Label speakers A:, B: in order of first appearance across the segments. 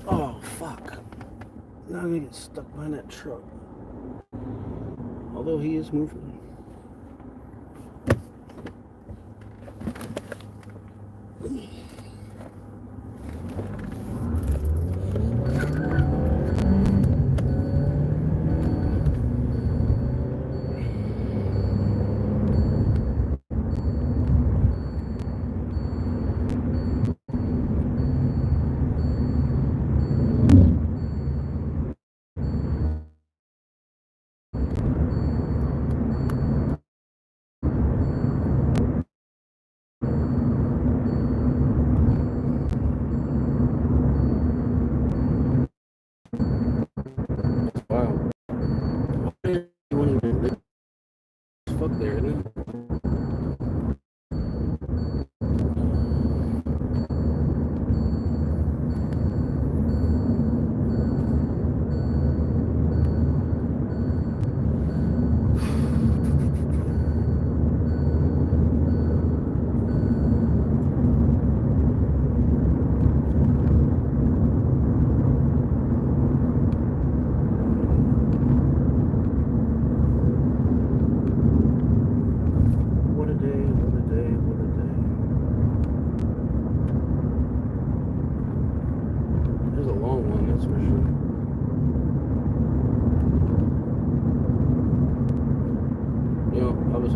A: Oh, fuck. Now I'm gonna get stuck behind that truck. Although he is moving. Wow. Fuck there, isn't it?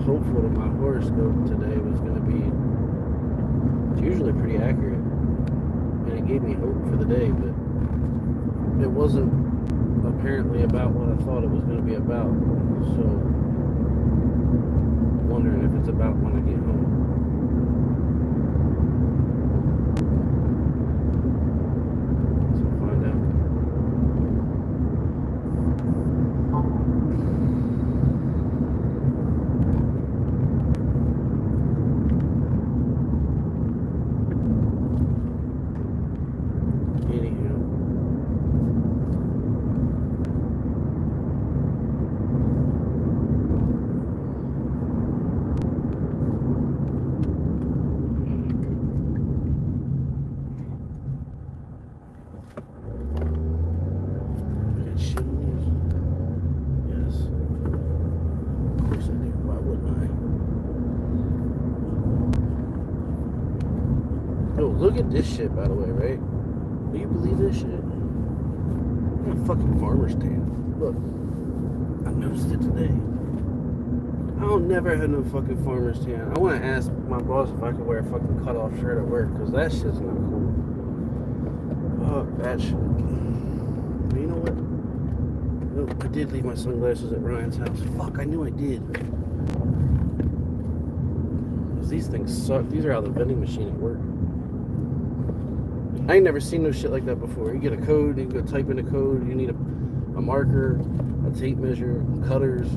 A: Hopeful that my horoscope today was going to be, it's usually pretty accurate, and it gave me hope for the day, but it wasn't apparently about what I thought it was going to be about, so wondering if it's about when I get home. Look at this shit, by the way, right? Do you believe this shit? I'm a fucking farmer's tan. Look, I noticed it today. I don't never have no fucking farmer's tan. I want to ask my boss if I could wear a fucking cutoff shirt at work, because that shit's not cool. Fuck that shit. But you know what? No, I did leave my sunglasses at Ryan's house. Fuck, I knew I did. Because these things suck. These are out of the vending machine at work. I ain't never seen no shit like that before. You get a code, you go type in a code, you need a marker, a tape measure, cutters,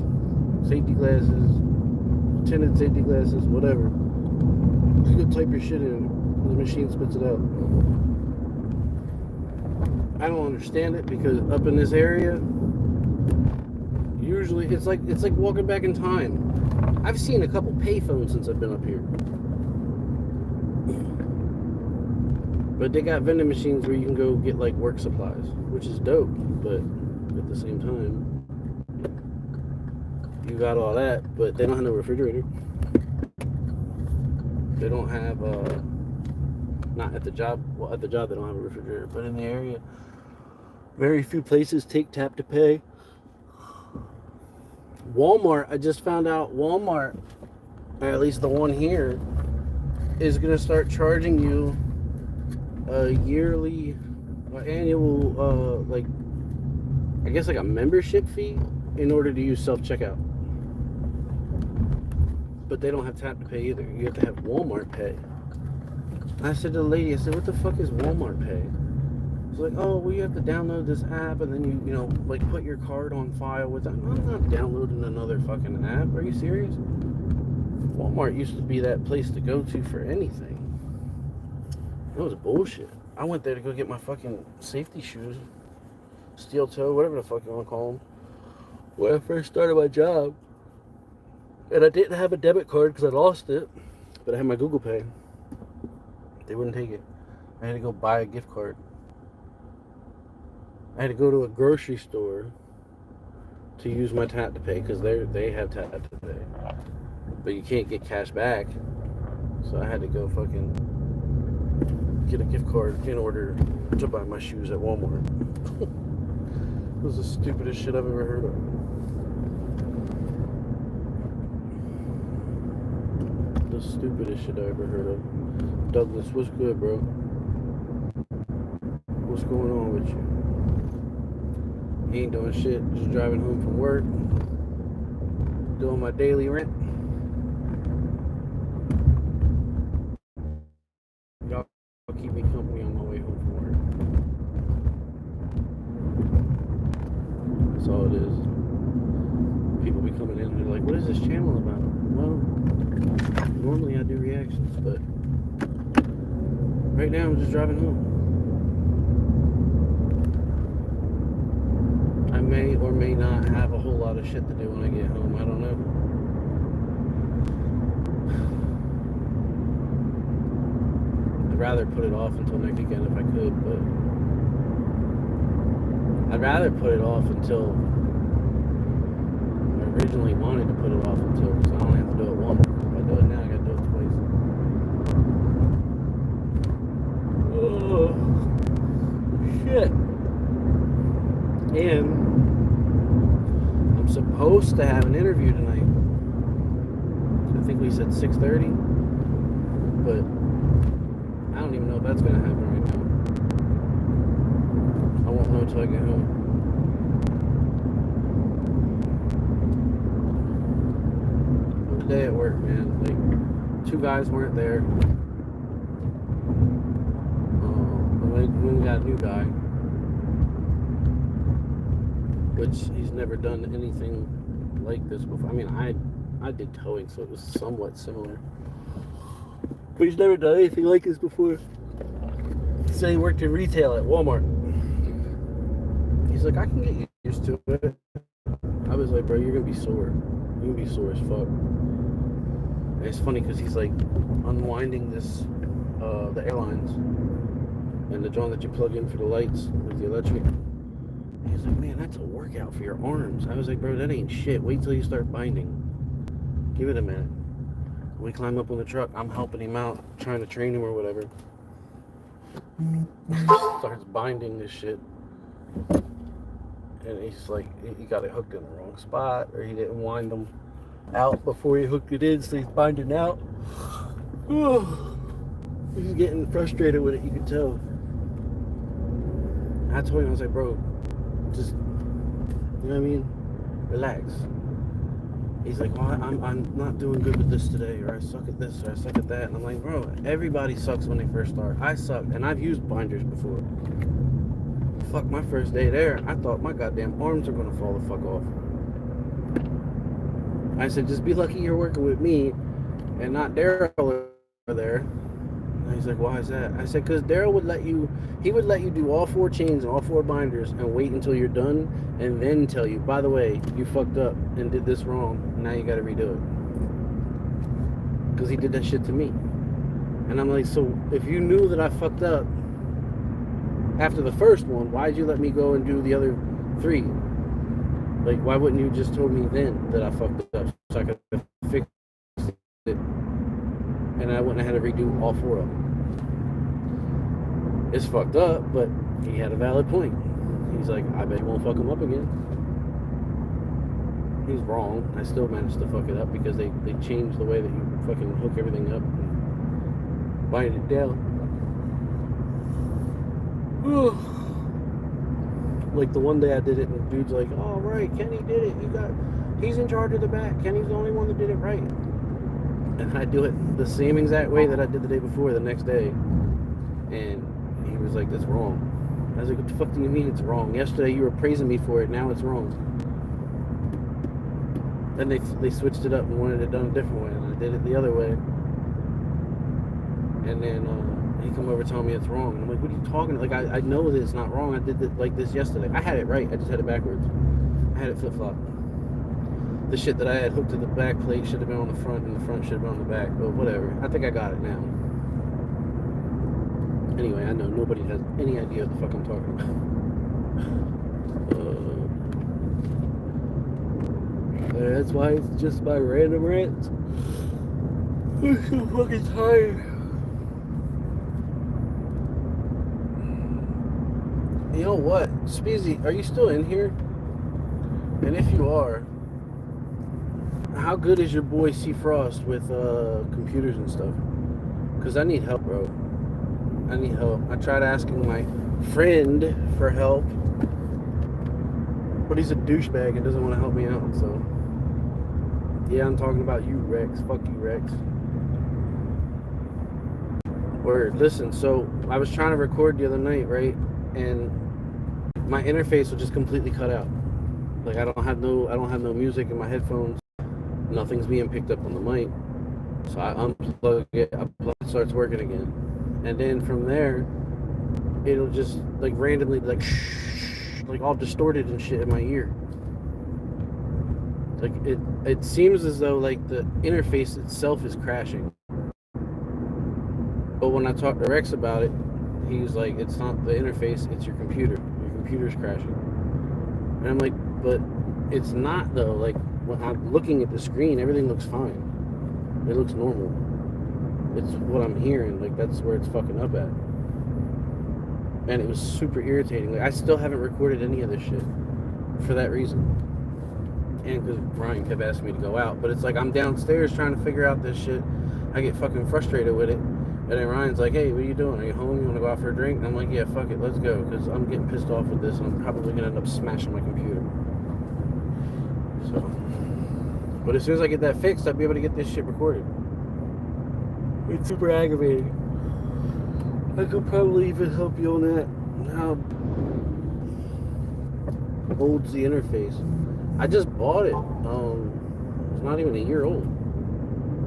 A: safety glasses, tinted safety glasses, whatever. You go type your shit in, and the machine spits it out. I don't understand it because up in this area, usually it's like walking back in time. I've seen a couple payphones since I've been up here. But they got vending machines where you can go get like work supplies, which is dope, but at the same time, you got all that, but they don't have no refrigerator. They don't have, not at the job, well, at the job they don't have a refrigerator, but in the area, very few places take tap to pay. Walmart, I just found out Walmart, or at least the one here, is going to start charging you a yearly, annual, like, I guess like a membership fee in order to use self-checkout. but they don't have tap to pay either. You have to have Walmart pay. And I said to the lady, I said, what the fuck is Walmart pay? She's like, oh, well, you have to download this app and then you know, like put your card on file with them. I'm not downloading another fucking app. Are you serious? Walmart used to be that place to go to for anything. It was bullshit. I went there to go get my fucking safety shoes, steel toe, whatever the fuck you want to call them, when I first started my job. And I didn't have a debit card because I lost it, but I had my Google Pay. They wouldn't take it. I had to go buy a gift card. I had to go to a grocery store to use my tap to pay because they have tap to pay, but you can't get cash back. So I had to go fucking get a gift card in order to buy my shoes at Walmart. It was the stupidest shit I've ever heard of. The stupidest shit I ever heard of. Douglas, what's good, bro? What's going on with you? He ain't doing shit, just driving home from work, doing my daily rent. Y'all keep me company on my way home from work. That's all it is. People be coming in and they're like, what is this channel about? Well, normally I do reactions, but right now I'm just driving home. I may or may not have a whole lot of shit to do when I get home. I don't know. I'd rather put it off until next weekend if I could, but I'd rather put it off until I originally wanted to put it off until, because I only have to do it once. If I do it now, I gotta do it twice. Oh, shit. And I'm supposed to have an interview tonight. I think we said 6:30, but I don't even know if that's gonna happen right now. I won't know until I get home. The day at work, man, like 2 guys weren't there. We got a new guy, which he's never done anything like this before. I mean, I did towing, so it was somewhat similar, but he's never done anything like this before. He said he worked in retail at Walmart. He's like, I can get used to it. I was like, bro, you're gonna be sore. You're gonna be sore as fuck. And it's funny because he's like unwinding this, the airlines and the joint that you plug in for the lights with the electric. He's like, man, that's a workout for your arms. I was like, bro, that ain't shit. Wait till you start binding. Give it a minute. We climb up on the truck. I'm helping him out, trying to train him or whatever. Starts binding this shit. And he's like, he got it hooked in the wrong spot, or he didn't wind them out before he hooked it in, so he's binding out. He's getting frustrated with it, you can tell. I told him, I was like, bro, just, you know what I mean? Relax. He's like, well, I'm not doing good with this today, or I suck at this, or I suck at that. And I'm like, bro, everybody sucks when they first start. I suck, and I've used binders before. Fuck, my first day there, I thought my goddamn arms were gonna fall the fuck off. I said, just be lucky you're working with me and not Daryl over there. And he's like, why is that? I said, because Daryl would let you do all 4 chains and all 4 binders and wait until you're done and then tell you, by the way, you fucked up and did this wrong, now you gotta redo it. Because he did that shit to me. And I'm like, so if you knew that I fucked up after the first one, why'd you let me go and do the other 3? Like, why wouldn't you just told me then that I fucked up so I could fix it? And I wouldn't have had to redo all 4 of them. It's fucked up, but he had a valid point. He's like, I bet you won't fuck him up again. He's wrong. I still managed to fuck it up because they changed the way that you fucking hook everything up and bind it down. Like the one day I did it and the dude's like, oh right, Kenny did it. He's in charge of the back. Kenny's the only one that did it right. and I do it the same exact way that I did the day before, the next day. And he was like, that's wrong. I was like, what the fuck do you mean it's wrong? Yesterday you were praising me for it, now it's wrong. Then they switched it up and wanted it done a different way, and I did it the other way. And then he come over telling me it's wrong. And I'm like, what are you talking about? Like, I know that it's not wrong. I did it like this yesterday. I had it right. I just had it backwards. I had it flip-flop. The shit that I had hooked to the back plate should have been on the front, and the front should have been on the back. But whatever. I think I got it now. Anyway, I know nobody has any idea what the fuck I'm talking about. That's why it's just my random rants. I'm so fucking tired. You know what? Speezy, are you still in here? And if you are, how good is your boy C Frost with computers and stuff? Because I need help, bro. I need help. I tried asking my friend for help, but he's a douchebag and doesn't want to help me out, so yeah, I'm talking about you, Rex. Fuck you, Rex. Word. Listen, so I was trying to record the other night, right? And my interface will just completely cut out. Like I don't have no music in my headphones. Nothing's being picked up on the mic. So I unplug it, it starts working again. And then from there, it'll just like randomly like all distorted and shit in my ear. Like it seems as though like the interface itself is crashing. But when I talked to Rex about it, he's like, it's not the interface, it's your computer. Your computer's crashing. And I'm like, but it's not though. Like when I'm looking at the screen, everything looks fine. It looks normal. It's what I'm hearing. Like that's where it's fucking up at. And it was super irritating. Like I still haven't recorded any of this shit for that reason. And because Brian kept asking me to go out, but it's like I'm downstairs trying to figure out this shit. I get fucking frustrated with it. And then Ryan's like, hey, what are you doing? Are you home? You want to go out for a drink? And I'm like, yeah, fuck it, let's go. Because I'm getting pissed off with this, and I'm probably going to end up smashing my computer. So, but as soon as I get that fixed, I'll be able to get this shit recorded. It's super aggravating. I could probably even help you on that. How old's the interface? I just bought it. It's not even a year old.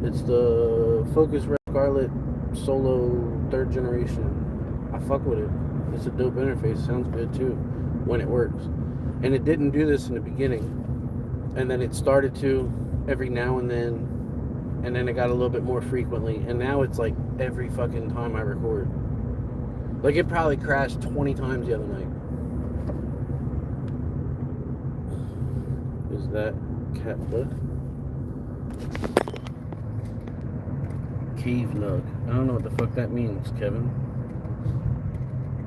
A: It's the Focusrite Scarlett Solo 3rd generation. I fuck with it. It's a dope interface. Sounds good too when it works. And it didn't do this in the beginning. And then it started to every now and then. And then it got a little bit more frequently. And now it's like every fucking time I record. Like it probably crashed 20 times the other night. Is that cat blood? Cave nug. I don't know what the fuck that means, Kevin.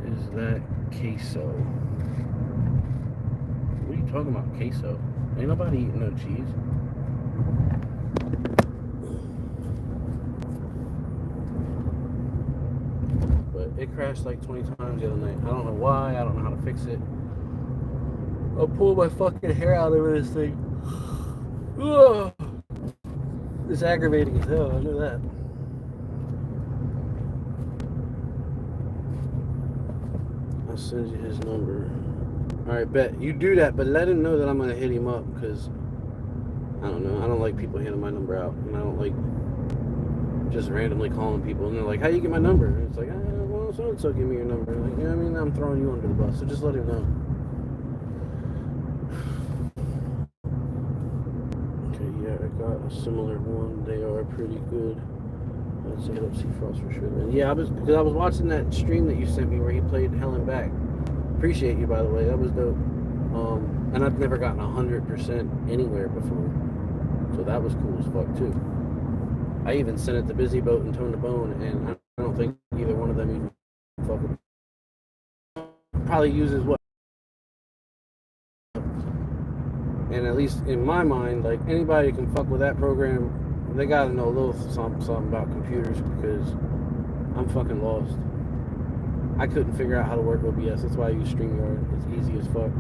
A: Is that queso? What are you talking about, queso? Ain't nobody eating no cheese. But it crashed like 20 times the other night. I don't know why. I don't know how to fix it. I'll pull my fucking hair out over this thing. Ugh. It's aggravating as hell. I know that. I'll send you his number. Alright, bet. You do that, but let him know that I'm going to hit him up, because, I don't know, I don't like people hitting my number out, and I don't like just randomly calling people, and they're like, how do you get my number? And it's like, well, so-and-so give me your number. Like, you know what I mean? I'm throwing you under the bus, so just let him know. Okay, yeah, I got a similar one. They are pretty good. Let's hit up C-Frost for sure. And yeah, because I was watching that stream that you sent me where he played Hell and Back. Appreciate you, by the way. That was dope. And I've never gotten 100% anywhere before, so that was cool as fuck too. I even sent it to Busy Boat and Tone the Bone, and I don't think either one of them even fucking probably uses what. And at least in my mind, like anybody can fuck with that program. They gotta know a little something about computers, because I'm fucking lost. I couldn't figure out how to work OBS. That's why I use StreamYard. It's easy as fuck.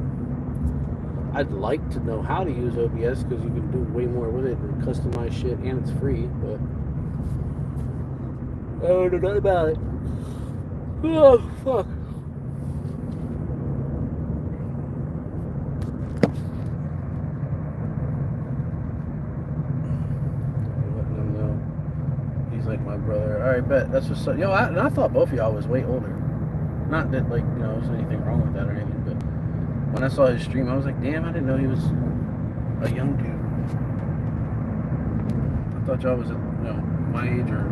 A: I'd like to know how to use OBS, because you can do way more with it and customize shit, and it's free, but I don't know nothing about it. Oh, fuck. Letting him know he's like my brother. Alright, bet. That's what's up. Yo, I thought both of y'all was way older. Not that, like, you know, there's anything wrong with that or anything, but when I saw his stream, I was like, damn, I didn't know he was a young dude. I thought y'all was, you know, my age or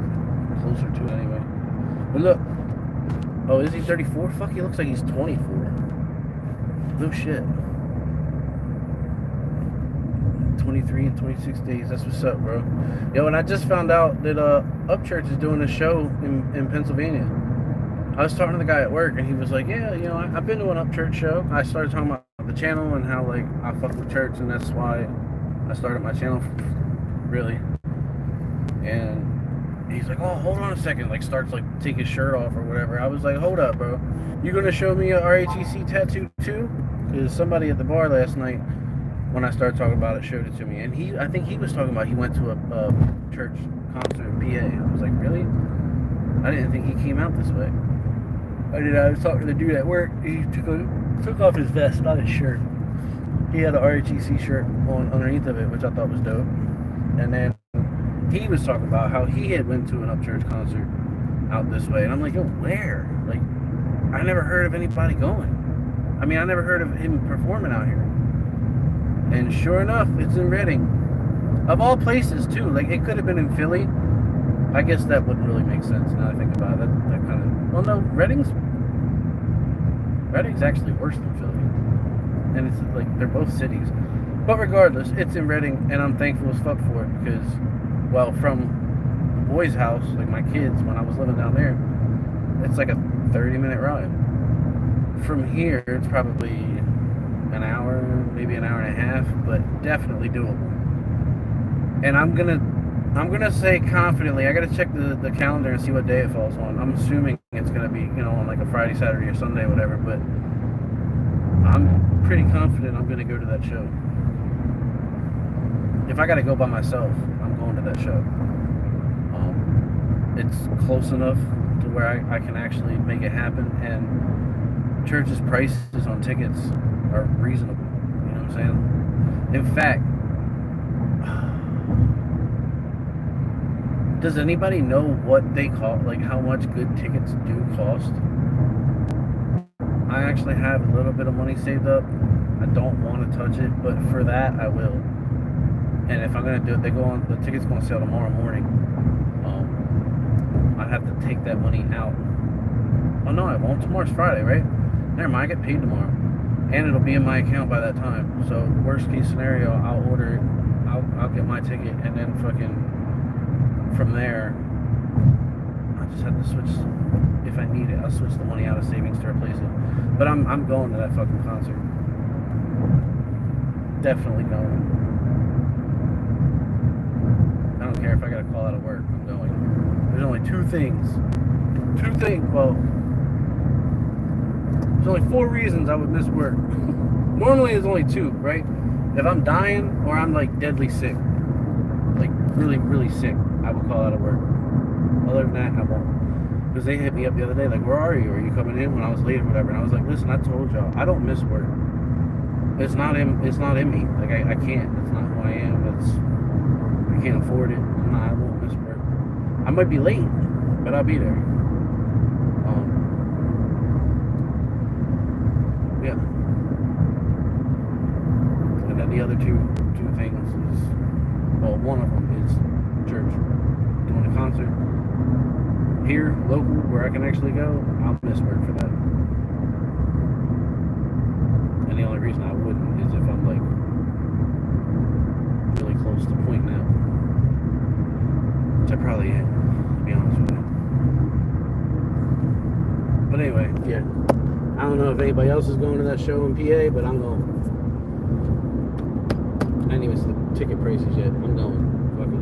A: closer to it anyway. But look. Oh, is he 34? Fuck, he looks like he's 24. No shit. 23 and 26 days. That's what's up, bro. Yo, and I just found out that Upchurch is doing a show in Pennsylvania. I was talking to the guy at work, and he was like, yeah, you know, I've been to an Upchurch show. I started talking about the channel and how, like, I fuck with church, and that's why I started my channel, really. And he's like, oh, hold on a second, like, starts, like, take his shirt off or whatever. I was like, hold up, bro. You gonna show me a RHEC tattoo, too? Because somebody at the bar last night, when I started talking about it, showed it to me. And I think he was talking about he went to a church concert in PA. I was like, really? I didn't think he came out this way. I was talking to the dude at work. He took off his vest, not his shirt. He had an RHEC shirt on underneath of it, which I thought was dope. And then he was talking about how he had went to an Upchurch concert out this way. And I'm like, yo, where? Like, I never heard of anybody going. I mean, I never heard of him performing out here. And sure enough, it's in Reading. Of all places, too. Like, it could have been in Philly. I guess that wouldn't really make sense now I think about it. That kind of... Well, no, Reading's actually worse than Philly. And it's like, they're both cities. But regardless, it's in Reading, and I'm thankful as fuck for it because, well, from the boys' house, like my kids, when I was living down there, it's like a 30-minute ride. From here, it's probably an hour, maybe an hour and a half, but definitely doable. And I'm gonna say confidently, I gotta check the calendar and see what day it falls on. I'm assuming it's gonna be, you know, on like a Friday, Saturday, or Sunday, whatever, but I'm pretty confident I'm gonna go to that show. If I gotta go by myself, I'm going to that show. It's close enough to where I can actually make it happen, and church's prices on tickets are reasonable. You know what I'm saying? In fact, does anybody know what they cost, like how much good tickets do cost? I actually have a little bit of money saved up. I don't want to touch it, but for that I will. And if I'm gonna do it, the tickets go on sale tomorrow morning. I'd have to take that money out. Oh no, I won't. Tomorrow's Friday, right? Never mind, I get paid tomorrow. And it'll be in my account by that time. So worst case scenario, I'll order it, I'll get my ticket, and then fucking from there, I just have to switch. If I need it, I'll switch the money out of savings to replace it. But I'm going to that fucking concert. Definitely going. I don't care if I gotta call out of work. I'm going. There's only two things. Well, there's only 4 reasons I would miss work. Normally there's only 2, right? If I'm dying or I'm like deadly sick, like really, really sick, I would call out of work. Other than that, I won't. Because they hit me up the other day, like, where are you? Are you coming in when I was late or whatever? And I was like, listen, I told y'all, I don't miss work. It's not in me. Like, I can't. It's not who I am. I can't afford it. I won't miss work. I might be late, but I'll be there. Yeah. And then the other two things is, well, one of them is church. Doing a concert here, local, where I can actually go, I'll miss work for that. And the only reason I wouldn't is if I'm like really close to pointing out. Which I probably am, to be honest with you. But anyway, yeah. I don't know if anybody else is going to that show in PA, but I'm going. I didn't even see the ticket prices yet. I'm going. Fuck it.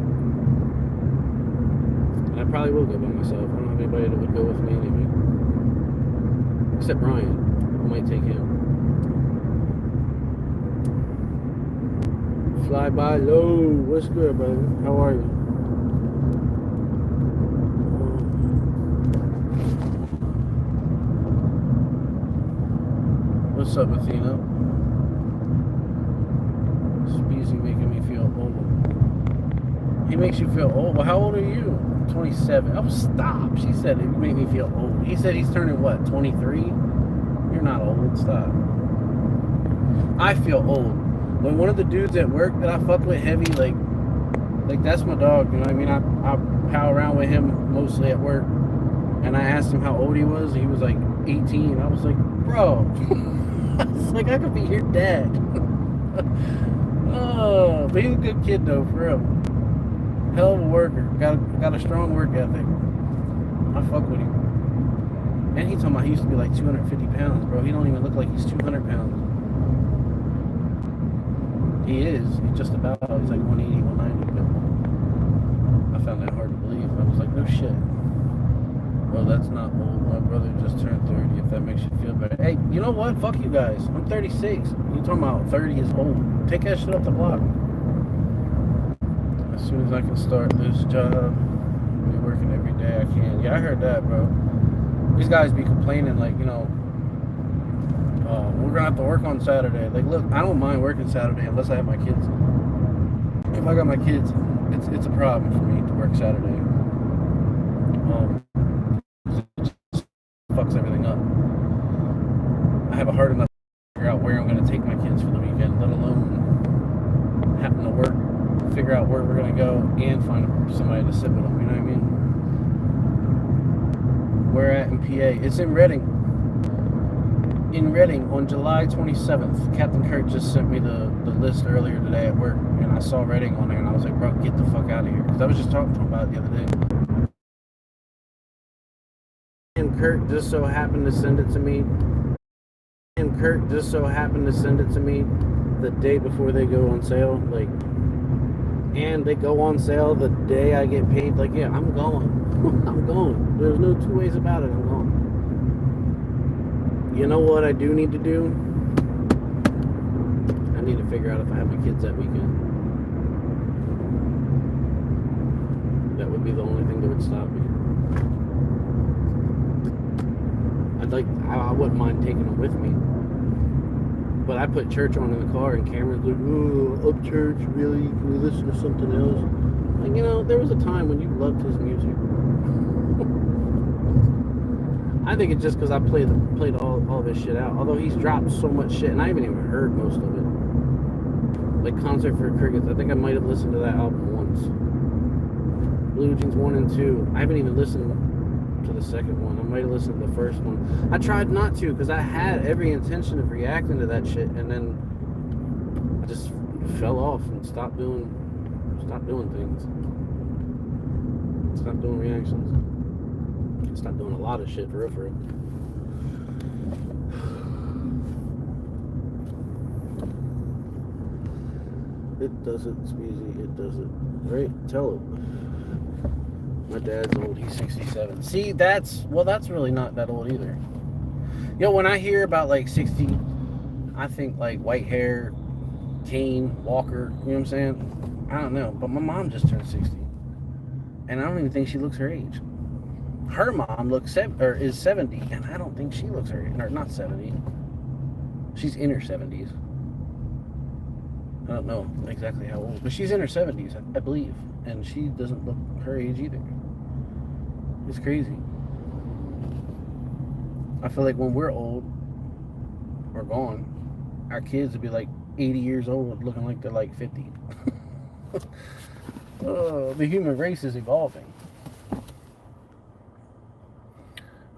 A: And I probably will go by myself. I don't have anybody that would go with me anyway. Except Brian. I might take him. Fly by low. What's good, brother? How are you? What's up, Athena? Speezy making me feel old. He makes you feel old? Well, how old are you? 27. Oh, stop. She said it made me feel old. He said he's turning what, 23? You're not old. Stop. I feel old. When one of the dudes at work that I fuck with heavy, like that's my dog, you know what I mean? I pal around with him mostly at work. And I asked him how old he was. He was like 18. I was like, bro. I was like, I could be your dad. Oh, but he's a good kid though, for real. Hell of a worker. Got a strong work ethic. I fuck with him. And he told me he used to be like 250 pounds, bro. He don't even look like he's 200 pounds. He is. He's just about. He's like 180, 190. But I found that hard to believe. I was like, no shit. Well, that's not old. My brother just turned 30, if that makes you feel better. Hey, you know what? Fuck you guys. I'm 36. You talking about 30 is old. Take that shit off the block. As soon as I can start this job, I'll be working every day I can. Yeah, I heard that, bro. These guys be complaining, like, you know, we're gonna have to work on Saturday. Like, look, I don't mind working Saturday unless I have my kids. If I got my kids, it's a problem for me to work Saturday. Fucks everything up. I have a hard enough to figure out where I'm going to take my kids for the weekend, let alone having to work, figure out where we're going to go, and find somebody to sit with them, you know what I mean? Where at in PA? It's in Reading. In Reading on July 27th. Captain Kurt just sent me the list earlier today at work, and I saw Reading on there, and I was like, bro, get the fuck out of here. Because I was just talking to him about it the other day. And Kurt just so happened to send it to me. And Kurt just so happened to send it to me the day before they go on sale. Like, and they go on sale the day I get paid. Like, yeah, I'm going. I'm going. There's no two ways about it. I'm going. You know what I do need to do? I need to figure out if I have my kids that weekend. That would be the only thing that would stop me. I wouldn't mind taking them with me. But I put church on in the car, and Cameron's like, oh, up church, really? Can we listen to something else? Like, you know, there was a time when you loved his music. I think it's just because I played all this shit out. Although he's dropped so much shit, and I haven't even heard most of it. Like Concert for Crickets, I think I might have listened to that album once. Blue Jeans 1 and 2. I haven't even listened to the second one. I might have listened to the first one. I tried not to because I had every intention of reacting to that shit, and then I just fell off and stopped doing things. Stopped doing reactions. Stopped doing a lot of shit for real. It does it, Speezy. It does it. Right? Tell him. My dad's old. He's 67. See, that's really not that old either. You know, when I hear about like 60, I think like white hair, cane, walker, you know what I'm saying? I don't know. But my mom just turned 60. And I don't even think she looks her age. Her mom is 70, and I don't think she looks her age. Or not 70. She's in her 70s. I don't know exactly how old, but she's in her 70s, I believe. And she doesn't look her age either. It's crazy. I feel like when we're old or gone, our kids will be like 80 years old looking like they're like 50. Oh, the human race is evolving.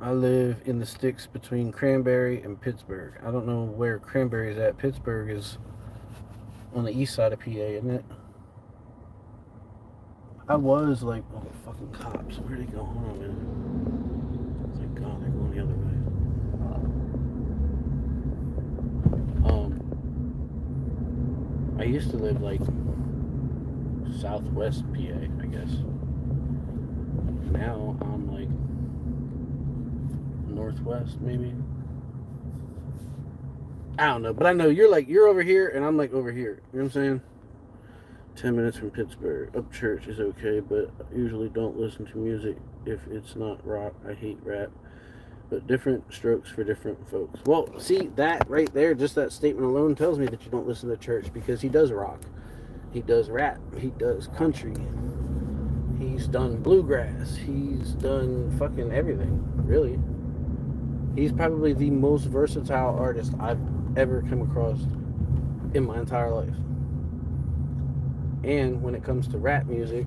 A: I live in the sticks between Cranberry and Pittsburgh. I don't know where Cranberry is at. Pittsburgh is on the east side of PA, isn't it? I was like, oh, fucking cops. Where'd they go? Hold on, man. Thank God, they're going the other way. I used to live like southwest PA, I guess. Now I'm like northwest, maybe. I don't know, but I know you're over here and I'm like over here. You know what I'm saying? 10 minutes from Pittsburgh. Up church is okay, but I usually don't listen to music if it's not rock. I hate rap. But different strokes for different folks. Well, see, that right there, just that statement alone tells me that you don't listen to church, because he does rock. He does rap. He does country. He's done bluegrass. He's done fucking everything, really. He's probably the most versatile artist I've ever come across in my entire life. And when it comes to rap music,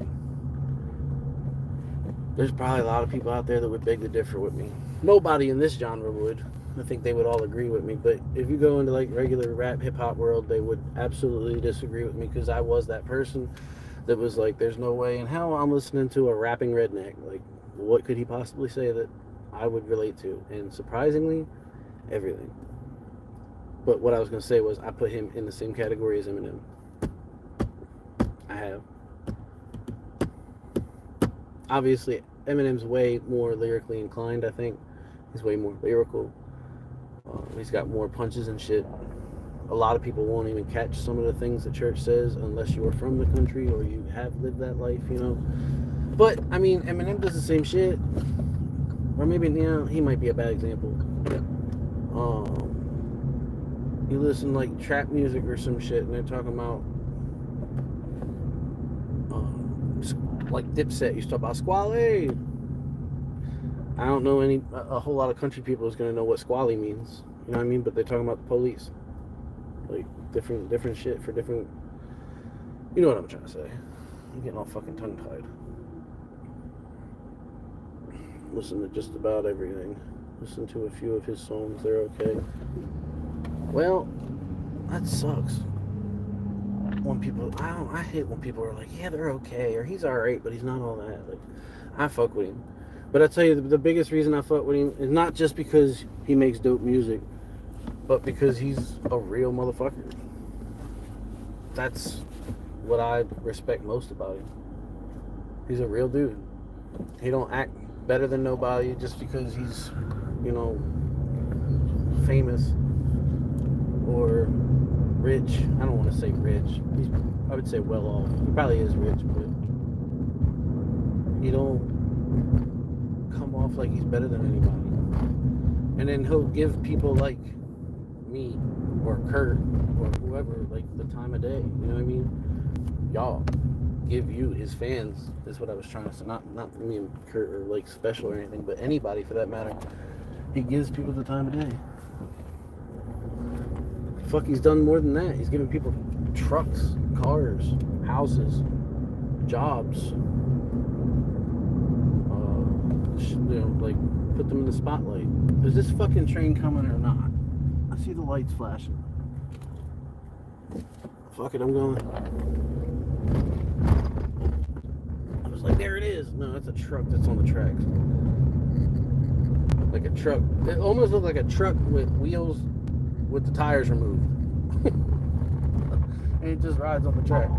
A: there's probably a lot of people out there that would beg to differ with me. Nobody in this genre would. I think they would all agree with me. But if you go into like regular rap hip hop world, they would absolutely disagree with me, because I was that person that was like, there's no way in hell I'm listening to a rapping redneck. Like, what could he possibly say that I would relate to? And surprisingly, everything. But what I was going to say was, I put him in the same category as Eminem. I have. Obviously, Eminem's way more lyrically inclined, I think. He's way more lyrical. He's got more punches and shit. A lot of people won't even catch some of the things the church says unless you are from the country or you have lived that life, you know. But, I mean, Eminem does the same shit. Or maybe, you know, he might be a bad example. You listen like trap music or some shit, and they're talking about like Dipset used to talk about squally. I don't know a whole lot of country people is gonna know what squally means. You know what I mean? But they're talking about the police, like different shit for different. You know what I'm trying to say? I'm getting all fucking tongue tied. Listen to just about everything. Listen to a few of his songs. They're okay. Well, that sucks. When people, I hate when people are like, yeah, they're okay, or he's alright, but he's not all that. Like, I fuck with him. But I tell you, the biggest reason I fuck with him is not just because he makes dope music, but because he's a real motherfucker. That's what I respect most about him. He's a real dude. He don't act better than nobody just because he's, you know, famous or rich. I don't want to say rich. I would say well off. He probably is rich, but he don't come off like he's better than anybody. And then he'll give people like me or Kurt or whoever like the time of day. You know what I mean? Y'all give you, his fans, is what I was trying to say. Not me and Kurt or like special or anything, but anybody for that matter. He gives people the time of day. Fuck, he's done more than that. He's given people trucks, cars, houses, jobs. You know, like, put them in the spotlight. Is this fucking train coming or not? I see the lights flashing. Fuck it, I'm going. I was like, there it is. No, that's a truck that's on the tracks. Like a truck. It almost looked like a truck with wheels with the tires removed. And it just rides on the track.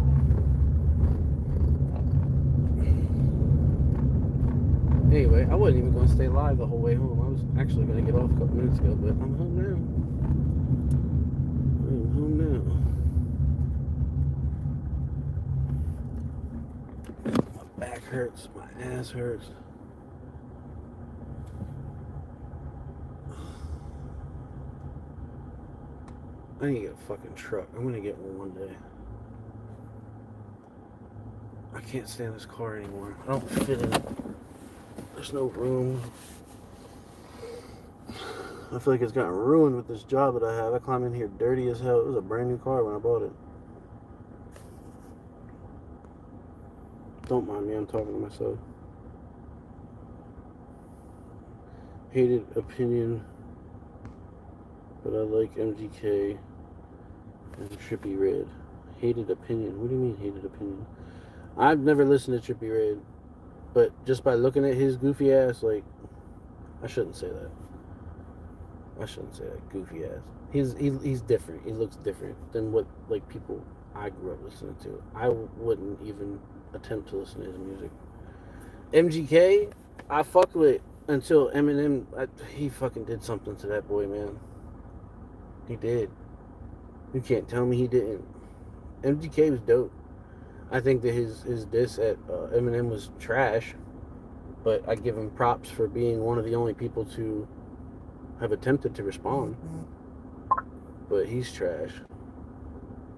A: Anyway, I wasn't even going to stay live the whole way home. I was actually going to get off a couple minutes ago, but I'm home now. I'm home now. My back hurts. My ass hurts. I need to get a fucking truck. I'm going to get one day. I can't stand this car anymore. I don't fit in it. There's no room. I feel like it's gotten ruined with this job that I have. I climb in here dirty as hell. It was a brand new car when I bought it. Don't mind me, I'm talking to myself. Hated opinion, but I like MGK and Trippie Redd. Hated opinion. What do you mean hated opinion? I've never listened to Trippie Redd. But just by looking at his goofy ass, like, I shouldn't say that. I shouldn't say that, goofy ass. He's different. He looks different than what, like, people I grew up listening to. I wouldn't even attempt to listen to his music. MGK, I fucked with until Eminem, he fucking did something to that boy, man. He did. You can't tell me he didn't. MGK was dope. I think that his diss at Eminem was trash, but I give him props for being one of the only people to have attempted to respond, but he's trash.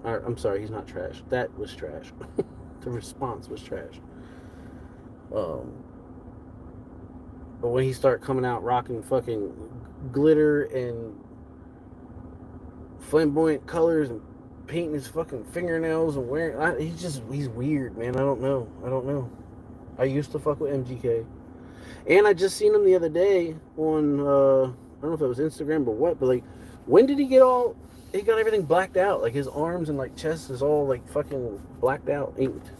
A: Or, I'm sorry, he's not trash. That was trash. The response was trash. But when he started coming out rocking fucking glitter and flamboyant colors and painting his fucking fingernails and wearing, he's weird, man. I don't know. I used to fuck with MGK, and I just seen him the other day on I don't know if it was Instagram or what, but like, when did he get all? He got everything blacked out, like his arms and like chest is all like fucking blacked out, inked.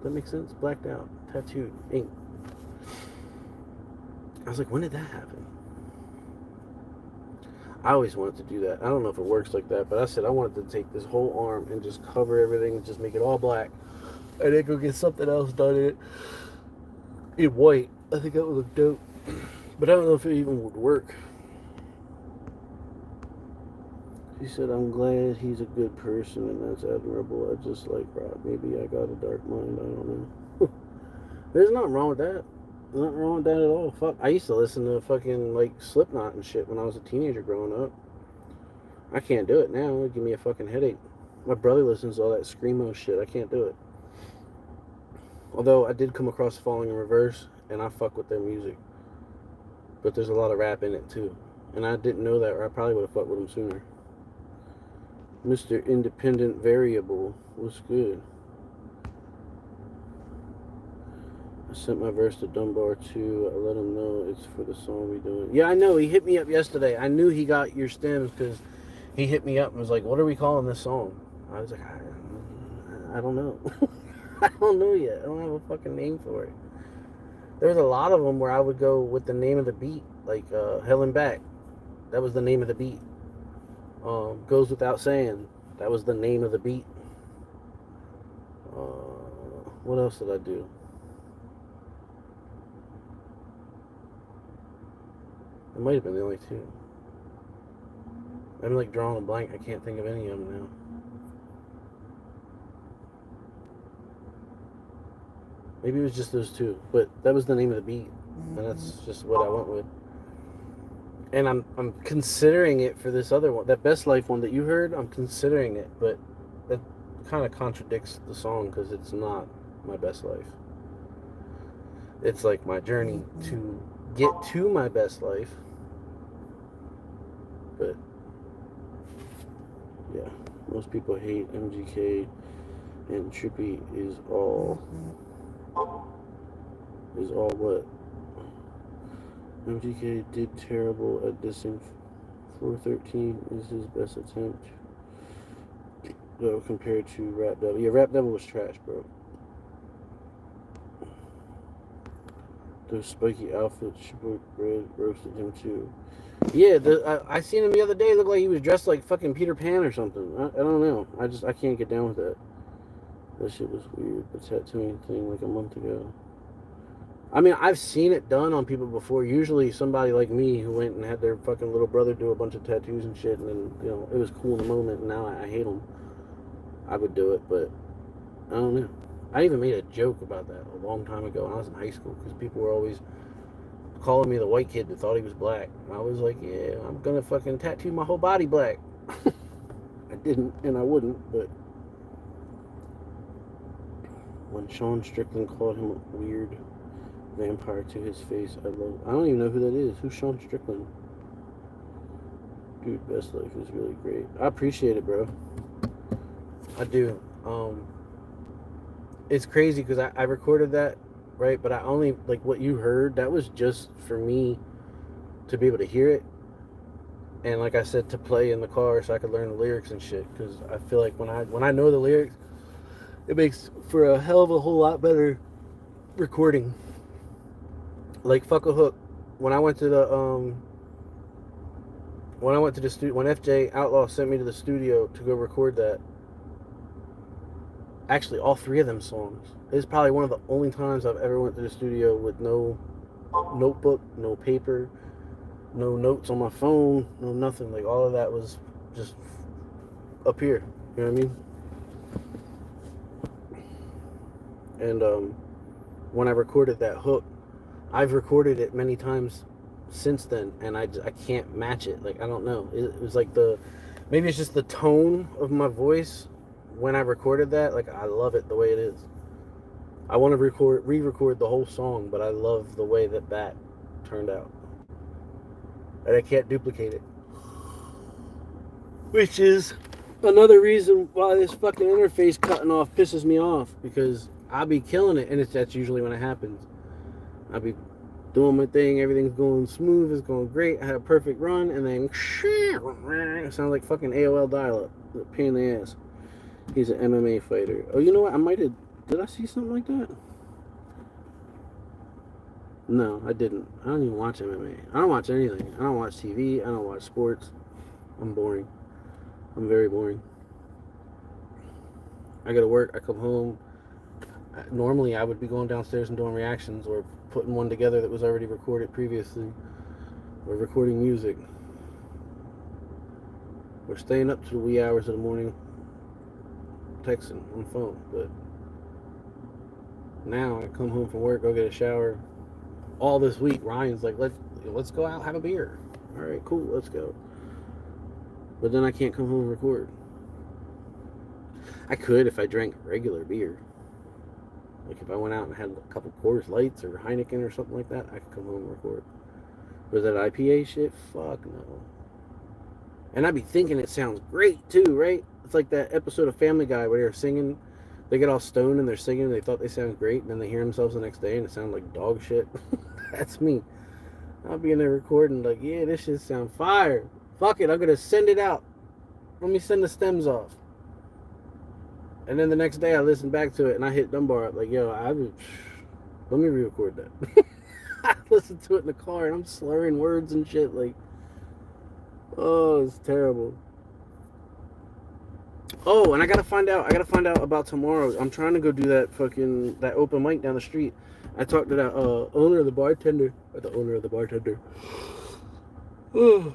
A: That makes sense? Blacked out, tattooed, inked. I was like, when did that happen? I always wanted to do that. I don't know if it works like that, but I said I wanted to take this whole arm and just cover everything and just make it all black, and then go get something else done in white. I think that would look dope, but I don't know if it even would work. He said, I'm glad he's a good person, and that's admirable. I just like Rob. Maybe I got a dark mind. I don't know. There's nothing wrong with that. Nothing wrong with that at all. Fuck. I used to listen to fucking, like, Slipknot and shit when I was a teenager growing up. I can't do it now. It would give me a fucking headache. My brother listens to all that screamo shit. I can't do it. Although I did come across Falling in Reverse, and I fuck with their music. But there's a lot of rap in it, too. And I didn't know that, or I probably would have fucked with them sooner. Mr. Independent Variable was good. I sent my verse to Dunbar too. I let him know it's for the song we doing. Yeah, I know. He hit me up yesterday. I knew he got your stems because he hit me up and was like, what are we calling this song? I was like, I don't know. I don't know yet. I don't have a fucking name for it. There's a lot of them where I would go with the name of the beat, like Hell and Back. That was the name of the beat. Goes Without Saying. That was the name of the beat. What else did I do? It might have been the only two. I'm like drawing a blank. I can't think of any of them now. Maybe it was just those two, but that was the name of the beat, and that's just what I went with. And I'm considering it for this other one, that Best Life one that you heard. I'm considering it, but that kind of contradicts the song because it's not my best life. It's like my journey to get to my best life. But yeah, most people hate MGK, and Trippy is all what? MGK did terrible at dissing 413 is his best attempt, though, compared to Rap Devil. Yeah, Rap Devil was trash, bro. Those spiky outfits, Red roasted him too. Yeah, I seen him the other day. Looked like he was dressed like fucking Peter Pan or something. I don't know. I can't get down with that. That shit was weird. The tattooing thing like a month ago. I mean, I've seen it done on people before. Usually somebody like me who went and had their fucking little brother do a bunch of tattoos and shit, and then, you know, it was cool in the moment, and now I hate them. I would do it, but I don't know. I even made a joke about that a long time ago when I was in high school, because people were always calling me the white kid that thought he was black. And I was like, yeah, I'm gonna fucking tattoo my whole body black. I didn't, and I wouldn't, but when Sean Strickland called him a weird vampire to his face, I don't even know who that is. Who's Sean Strickland? Dude, Best Life is really great. I appreciate it, bro. I do. It's crazy because I recorded that, right? But I only, like, what you heard, that was just for me to be able to hear it. And like I said, to play in the car so I could learn the lyrics and shit. Because I feel like when I know the lyrics, it makes for a hell of a whole lot better recording. Like, fuck a hook. When I went to the studio, when FJ Outlaw sent me to the studio to go record that, actually all three of them songs, it's probably one of the only times I've ever went to the studio with no notebook, no paper, no notes on my phone, no nothing. Like, all of that was just up here. You know what I mean? And when I recorded that hook, I've recorded it many times since then, and I can't match it. Like, I don't know. It was like maybe it's just the tone of my voice when I recorded that. Like, I love it the way it is. I want to re-record the whole song, but I love the way that turned out. And I can't duplicate it. Which is another reason why this fucking interface cutting off pisses me off, because I'll be killing it, and that's usually when it happens. I'll be doing my thing, everything's going smooth, it's going great, I had a perfect run, and then it sounds like fucking AOL dial-up. Pain in the ass. He's an MMA fighter. Oh, you know what? Did I see something like that? No, I didn't. I don't even watch MMA. I don't watch anything. I don't watch TV. I don't watch sports. I'm boring. I'm very boring. I go to work. I come home. Normally, I would be going downstairs and doing reactions or putting one together that was already recorded previously, or recording music, or staying up to the wee hours of the morning texting on the phone. But now I come home from work, go get a shower. All this week, Ryan's like, let's go out, have a beer. All right, cool, let's go. But then I can't come home and record. I could if I drank regular beer. Like if I went out and had a couple Coors Lights or Heineken or something like that, I could come home and record. But that IPA shit, fuck no. And I'd be thinking it sounds great too, right? It's like that episode of Family Guy where they're singing, they get all stoned and they're singing and they thought they sound great, and then they hear themselves the next day and it sounds like dog shit. That's me. I'll be in there recording like, yeah, this shit sound fire. Fuck it, I'm gonna send it out. Let me send the stems off. And then the next day I listen back to it and I hit Dunbar like, yo, let me re-record that. I listen to it in the car and I'm slurring words and shit like, oh, it's terrible. Oh, and I gotta find out about tomorrow. I'm trying to go do that open mic down the street. I talked to that owner of the bartender. Oh,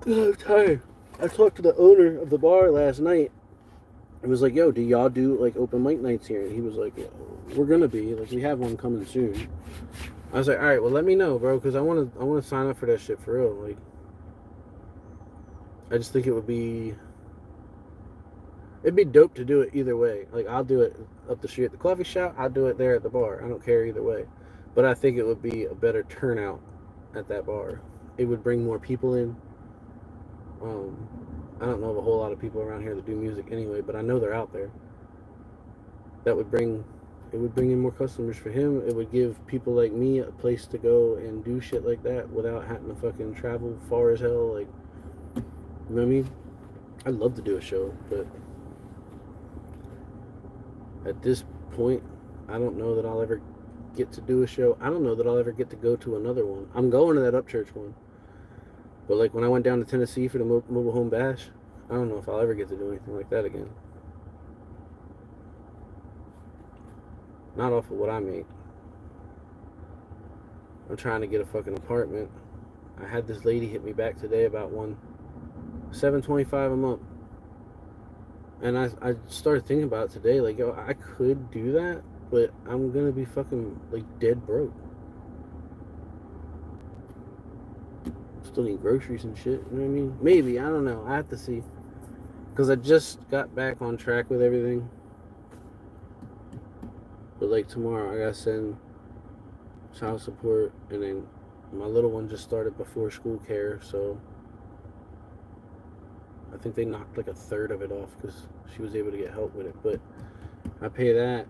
A: God, I'm tired. I talked to the owner of the bar last night. It was like, yo, do y'all do like open mic nights here? And he was like, we're gonna be, like, we have one coming soon. I was like, all right, well, let me know, bro, because I want to sign up for that shit for real. Like, I just think it'd be dope to do it either way. Like, I'll do it up the street at the coffee shop. I'll do it there at the bar. I don't care either way. But I think it would be a better turnout at that bar. It would bring more people in. I don't know of a whole lot of people around here that do music anyway, but I know they're out there. It would bring in more customers for him. It would give people like me a place to go and do shit like that without having to fucking travel far as hell. Like, you know what I mean? I'd love to do a show, but at this point, I don't know that I'll ever get to do a show. I don't know that I'll ever get to go to another one. I'm going to that Upchurch one. But like when I went down to Tennessee for the Mobile Home Bash, I don't know if I'll ever get to do anything like that again. Not off of what I make. I'm trying to get a fucking apartment. I had this lady hit me back today about one. $725 a month. And I started thinking about it today, like, yo, I could do that, but I'm gonna be fucking like dead broke. Still need groceries and shit, you know what I mean? Maybe, I don't know. I have to see. Because I just got back on track with everything. But like tomorrow, I gotta send child support, and then my little one just started before school care, so I think they knocked like a third of it off because she was able to get help with it. But I pay that.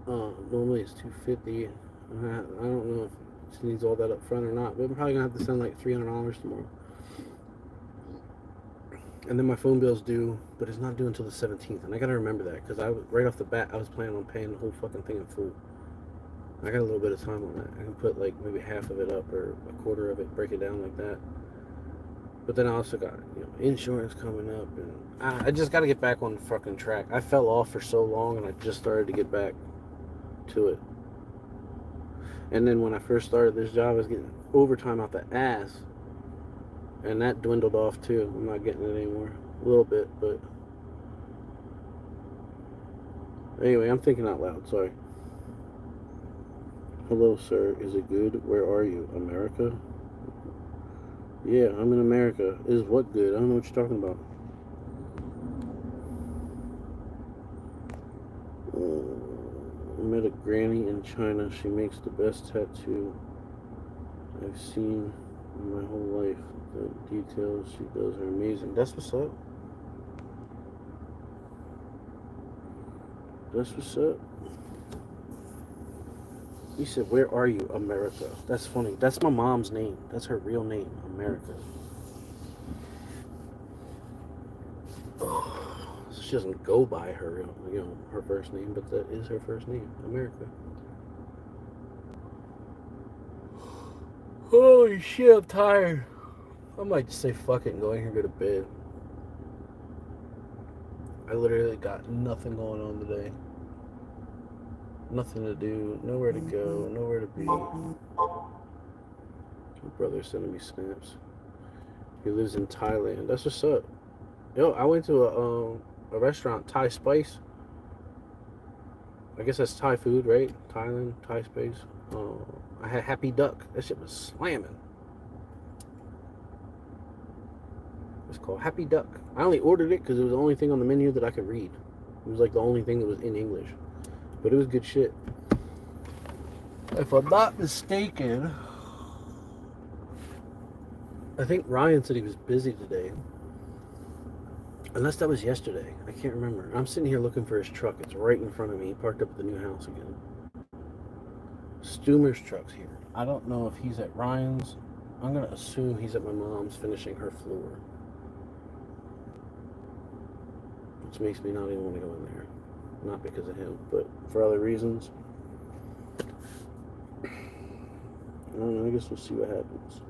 A: Normally it's $250. I don't know if she needs all that up front or not, but I'm probably gonna have to send like $300 tomorrow. And then my phone bill's due, but it's not due until the 17th, and I gotta remember that because right off the bat I was planning on paying the whole fucking thing in full. I got a little bit of time on that. I can put like maybe half of it up or a quarter of it, break it down like that. But then I also got, insurance coming up, and I just got to get back on the fucking track. I fell off for so long, and I just started to get back to it. And then when I first started this job, I was getting overtime out the ass, and that dwindled off too. I'm not getting it anymore. A little bit, but anyway, I'm thinking out loud. Sorry. Hello, sir. Is it good? Where are you? America? Yeah, I'm in America. Is what good? I don't know what you're talking about. I met a granny in China. She makes the best tattoo I've seen in my whole life. The details she does are amazing. That's what's up. That's what's up. He said, where are you, America? That's funny. That's my mom's name. That's her real name, America. Oh, she doesn't go by her, her first name, but that is her first name, America. Holy shit, I'm tired. I might just say fuck it and go in here and go to bed. I literally got nothing going on today. Nothing to do, nowhere to go, nowhere to be. My brother's sending me snaps. He lives in Thailand. That's what's up. Yo, I went to a restaurant, Thai Spice. I guess that's Thai food, right? Thailand, Thai Spice. I had Happy Duck. That shit was slamming. It's called Happy Duck. I only ordered it because it was the only thing on the menu that I could read. It was like the only thing that was in English. But it was good shit. If I'm not mistaken, I think Ryan said he was busy today. Unless that was yesterday. I can't remember. I'm sitting here looking for his truck. It's right in front of me. He parked up at the new house again. Stumer's truck's here. I don't know if he's at Ryan's. I'm going to assume he's at my mom's finishing her floor. Which makes me not even want to go in there. Not because of him, but for other reasons. I don't know. I guess we'll see what happens.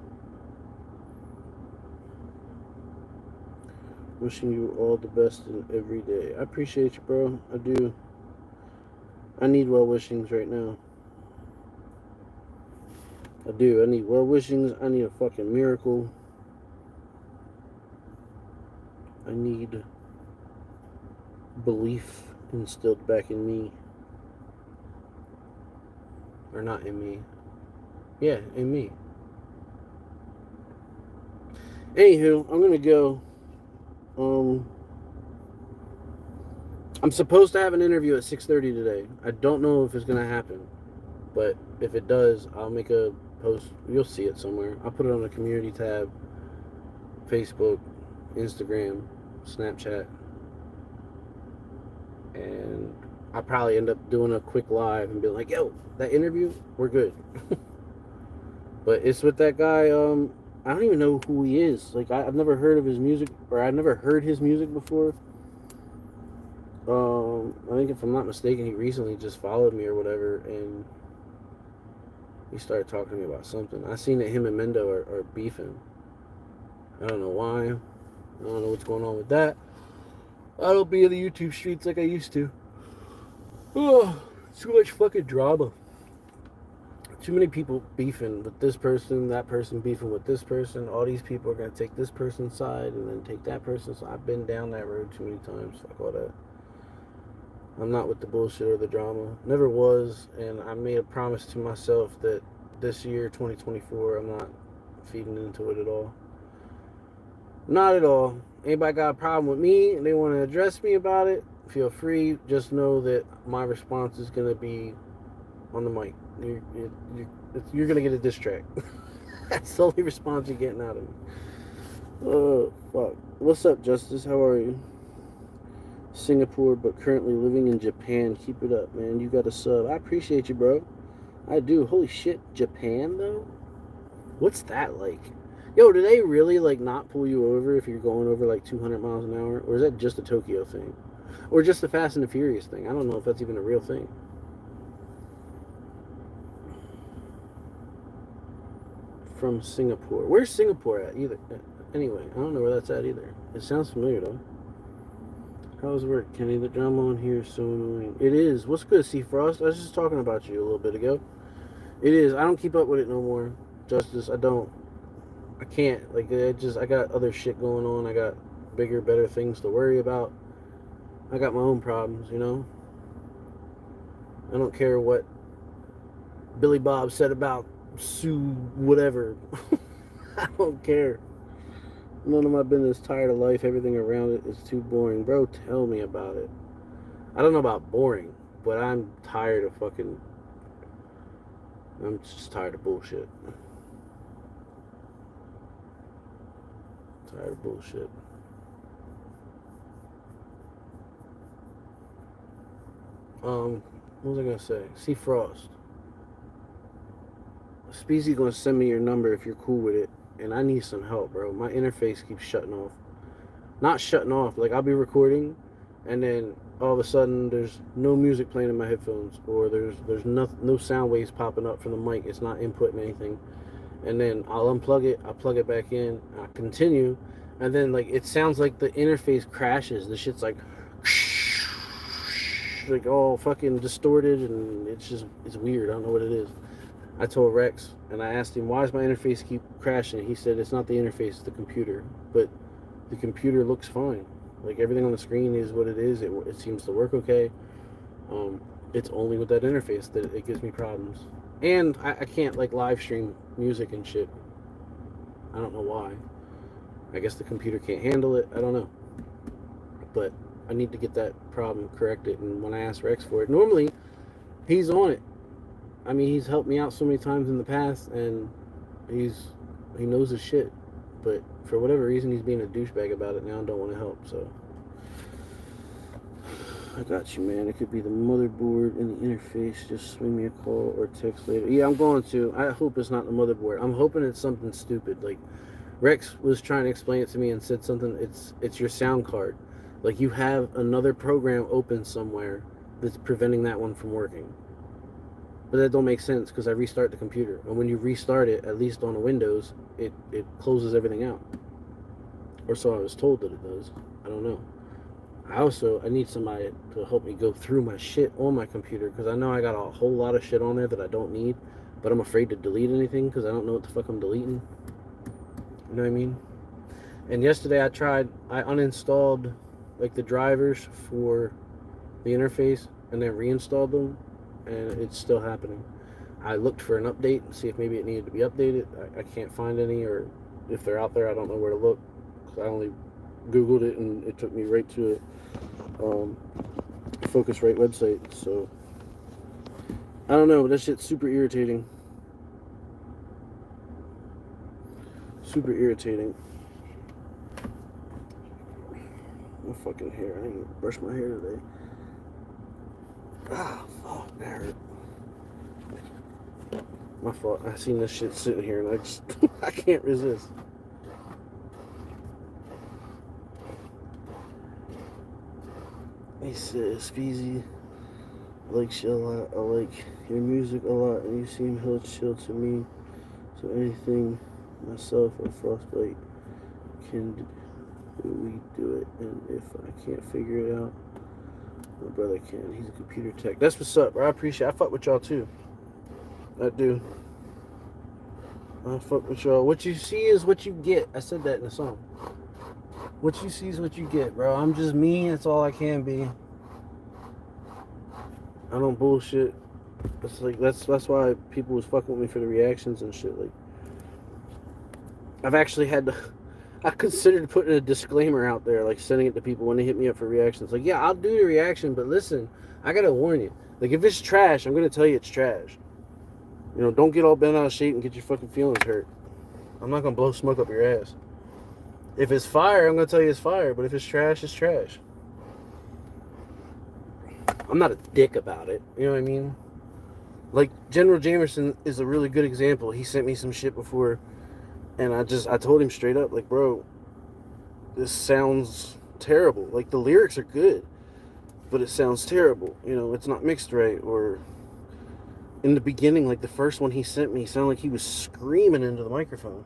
A: Wishing you all the best in every day. I appreciate you, bro. I do. I need well wishings right now. I do. I need well wishings. I need a fucking miracle. I need belief instilled back in me. Or not in me. Yeah, in me. Anywho, I'm gonna go. I'm supposed to have an interview at 6:30 today. I don't know if it's gonna happen, but if it does, I'll make a post. You'll see it somewhere. I'll put it on the community tab, Facebook, Instagram, Snapchat, and I'll probably end up doing a quick live and be like, yo, that interview, we're good. But it's with that guy. I don't even know who he is. Like, I've never heard of his music, or I've never heard his music before. I think if I'm not mistaken, he recently just followed me or whatever, and he started talking to me about something. I seen that him and Mendo are beefing. I don't know why. I don't know what's going on with that. I don't be in the YouTube streets like I used to. Oh, too much fucking drama. Too many people beefing with this person, that person beefing with this person. All these people are going to take this person's side and then take that person's side. I've been down that road too many times. Fuck all that. I'm not with the bullshit or the drama. Never was. And I made a promise to myself that this year, 2024, I'm not feeding into it at all. Not at all. Anybody got a problem with me and they want to address me about it, feel free. Just know that my response is going to be on the mic. You're going to get a diss track. That's the only response you're getting out of me. Oh, fuck. What's up, Justice? How are you? Singapore, but currently living in Japan. Keep it up, man. You got a sub. I appreciate you, bro. I do. Holy shit. Japan, though? What's that like? Yo, do they really, like, not pull you over if you're going over, like, 200 miles an hour? Or is that just a Tokyo thing? Or just the Fast and the Furious thing? I don't know if that's even a real thing. From Singapore. Where's Singapore at, either? Anyway, I don't know where that's at, either. It sounds familiar, though. How's work, Kenny? The drama on here is so annoying. It is. What's good, C Frost? I was just talking about you a little bit ago. It is. I don't keep up with it no more, Justice. I don't. I can't. Like, I got other shit going on. I got bigger, better things to worry about. I got my own problems, you know? I don't care what Billy Bob said about Sue whatever. I don't care. None of my business. Tired of life. Everything around it is too boring. Bro, tell me about it. I don't know about boring, but I'm tired of fucking... I'm just tired of bullshit. Tired of bullshit. What was I gonna say? See Frost. Speezy gonna send me your number if you're cool with it, and I need some help, bro. My interface keeps shutting off. Not shutting off, like I'll be recording, and then all of a sudden there's no music playing in my headphones, or there's no sound waves popping up from the mic. It's not inputting anything, and then I'll unplug it, I'll plug it back in, I continue, and then like it sounds like the interface crashes. The shit's like all fucking distorted, and it's weird. I don't know what it is. I told Rex, and I asked him, why does my interface keep crashing? He said it's not the interface, it's the computer. But the computer looks fine. Like everything on the screen is what it is. It seems to work okay. It's only with that interface that it gives me problems. And I can't like live stream music and shit. I don't know why. I guess the computer can't handle it. I don't know. But I need to get that problem corrected. And when I ask Rex for it, normally he's on it. I mean, he's helped me out so many times in the past, and he knows his shit. But for whatever reason, he's being a douchebag about it now and don't want to help. So I got you, man. It could be the motherboard and the interface. Just swing me a call or text later. Yeah, I'm going to. I hope it's not the motherboard. I'm hoping it's something stupid. Like Rex was trying to explain it to me and said something. It's your sound card. Like you have another program open somewhere that's preventing that one from working. But that don't make sense because I restart the computer. And when you restart it, at least on the Windows, it closes everything out. Or so I was told that it does. I don't know. I need somebody to help me go through my shit on my computer because I know I got a whole lot of shit on there that I don't need, but I'm afraid to delete anything because I don't know what the fuck I'm deleting. You know what I mean? And yesterday I uninstalled like the drivers for the interface and then reinstalled them, and it's still happening. I looked for an update and see if maybe it needed to be updated. I can't find any, or if they're out there, I don't know where to look. I only Googled it and it took me right to a Focusrite website. So I don't know. That shit's super irritating. Super irritating. My fucking hair. I didn't even brush my hair today. Ah, fuck, that hurt. My fault. I seen this shit sitting here and I can't resist. He says, Speezy, I like you a lot. I like your music a lot, and you seem hell chill to me. So anything myself or Frostbite can do, we do it. And if I can't figure it out, my brother can. He's a computer tech. That's what's up, bro. I appreciate it. I fuck with y'all too. I do. I fuck with y'all. What you see is what you get. I said that in the song. What you see is what you get, bro. I'm just me. That's all I can be. I don't bullshit. It's like that's why people was fucking with me for the reactions and shit. Like, I've actually had to. I considered putting a disclaimer out there, like sending it to people when they hit me up for reactions. Like, yeah, I'll do the reaction, but listen, I gotta warn you. Like, if it's trash, I'm gonna tell you it's trash. You know, don't get all bent out of shape and get your fucking feelings hurt. I'm not gonna blow smoke up your ass. If it's fire, I'm gonna tell you it's fire. But if it's trash, it's trash. I'm not a dick about it. You know what I mean? Like, General Jamerson is a really good example. He sent me some shit before, and I told him straight up, like, bro, this sounds terrible. Like, the lyrics are good, but it sounds terrible. You know, it's not mixed right. Or in the beginning, like the first one he sent me, sounded like he was screaming into the microphone.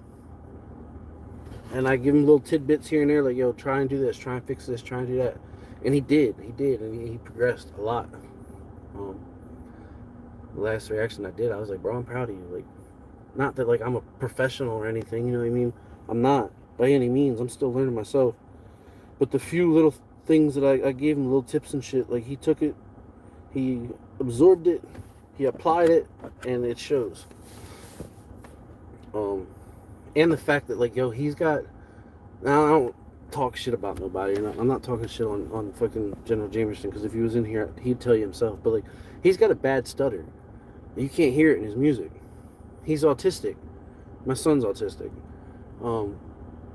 A: And I give him little tidbits here and there, like, yo, try and do this, try and fix this, try and do that. And he did, and he progressed a lot. The last reaction I did, I was like, bro, I'm proud of you. Like, not that, like, I'm a professional or anything, you know what I mean? I'm not, by any means. I'm still learning myself. But the few little things that I gave him, little tips and shit, like, he took it, he absorbed it, He applied it, and it shows. And the fact that, like, yo, he's got. Now, I don't talk shit about nobody. I'm not talking shit on fucking General Jamerson, because if he was in here, he'd tell you himself. But, like, he's got a bad stutter. You can't hear it in his music. He's autistic. My son's autistic.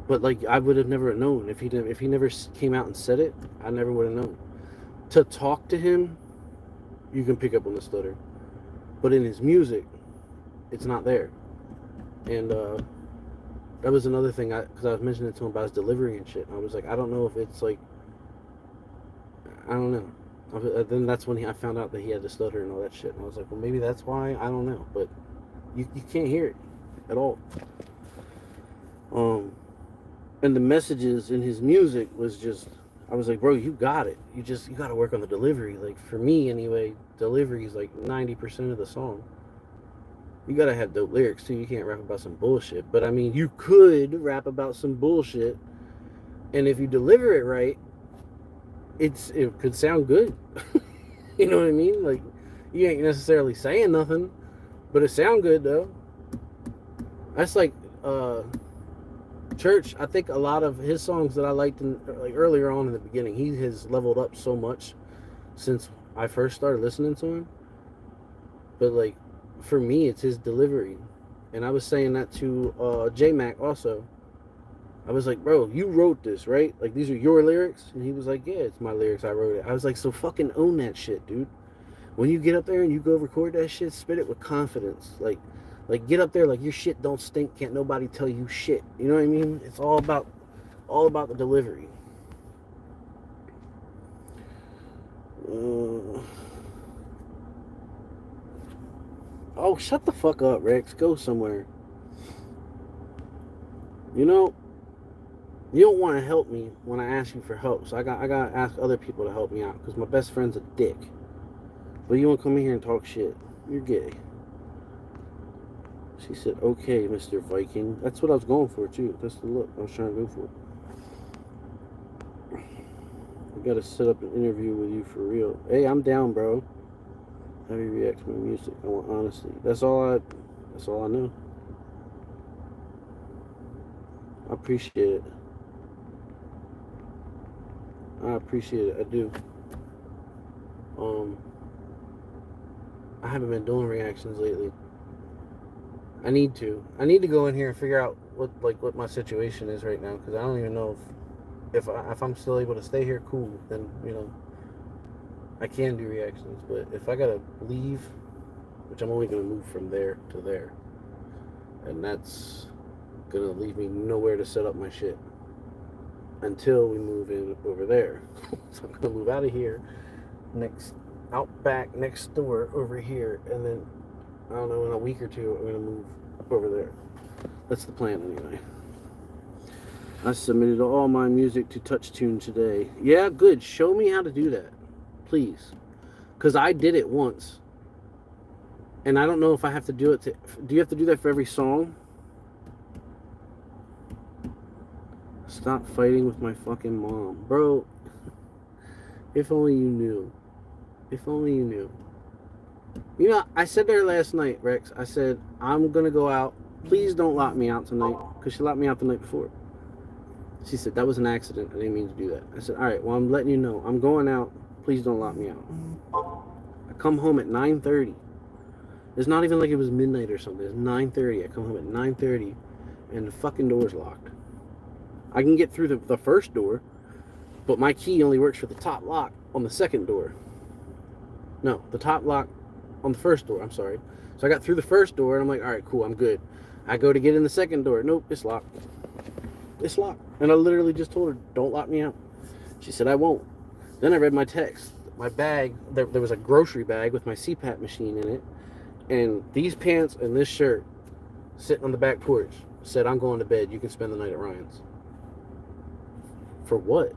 A: But, like, I would have never known. If he never came out and said it, I never would have known. To talk to him, you can pick up on the stutter. But in his music, it's not there. And that was another thing, because I was mentioning to him about his delivery and shit. And I was like, I don't know if it's like, I don't know. Then that's when I found out that he had the stutter and all that shit. And I was like, well, maybe that's why. I don't know. But you can't hear it at all. And the messages in his music was just, I was like, bro, you got it. You got to work on the delivery. Like, for me anyway, delivery is like 90% of the song. You got to have dope lyrics too. You can't rap about some bullshit. But I mean, you could rap about some bullshit, and if you deliver it right, it could sound good. You know what I mean? Like, you ain't necessarily saying nothing, but it sound good though. That's like Church. I think a lot of his songs that I liked like earlier on in the beginning, he has leveled up so much since I first started listening to him. But like, for me, it's his delivery. And I was saying that to J-Mac also. I was like, bro, you wrote this, right? Like, these are your lyrics? And he was like, yeah, it's my lyrics, I wrote it. I was like, so fucking own that shit, dude. When you get up there and you go record that shit, spit it with confidence. Like get up there like your shit don't stink, can't nobody tell you shit. You know what I mean? It's all about the delivery. Oh, shut the fuck up, Rex. Go somewhere. You know, you don't want to help me when I ask you for help, so I got to ask other people to help me out, because my best friend's a dick. But you want to come in here and talk shit. You're gay. She said, okay, Mr. Viking. That's what I was going for, too. That's the look I was trying to go for. I got to set up an interview with you for real. Hey, I'm down, bro. How do you react to my music? I want honesty. That's all I know. I appreciate it. I do. I haven't been doing reactions lately. I need to go in here and figure out what my situation is right now, because I don't even know if I'm still able to stay here. Cool, then I can do reactions. But if I gotta leave, which I'm only gonna move from there to there, and that's gonna leave me nowhere to set up my shit until we move in over there. So I'm gonna move out of here, out back next door over here, and then I don't know, in a week or two I'm gonna move over there. That's the plan anyway. I submitted all my music to TouchTunes today. Yeah, good. Show me how to do that, please, because I did it once, and I don't know if I have to do it. Do you have to do that for every song? Stop fighting with my fucking mom, bro. If only you knew. If only you knew. You know, I said to her last night, Rex, I said, I'm going to go out. Please don't lock me out tonight, because she locked me out the night before. She said, that was an accident. I didn't mean to do that. I said, all right, well, I'm letting you know. I'm going out. Please don't lock me out. I come home at 9:30. It's not even like it was midnight or something. It's 9:30. I come home at 9:30, and the fucking door's locked. I can get through the first door, but my key only works for the top lock on the second door. No, the top lock on the first door, I'm sorry. So I got through the first door, and I'm like, all right, cool, I'm good. I go to get in the second door. Nope, it's locked. It's locked. And I literally just told her, don't lock me out. She said, I won't. Then I read my text. My bag, there was a grocery bag with my CPAP machine in it, and these pants and this shirt sitting on the back porch said, I'm going to bed. You can spend the night at Ryan's. For what?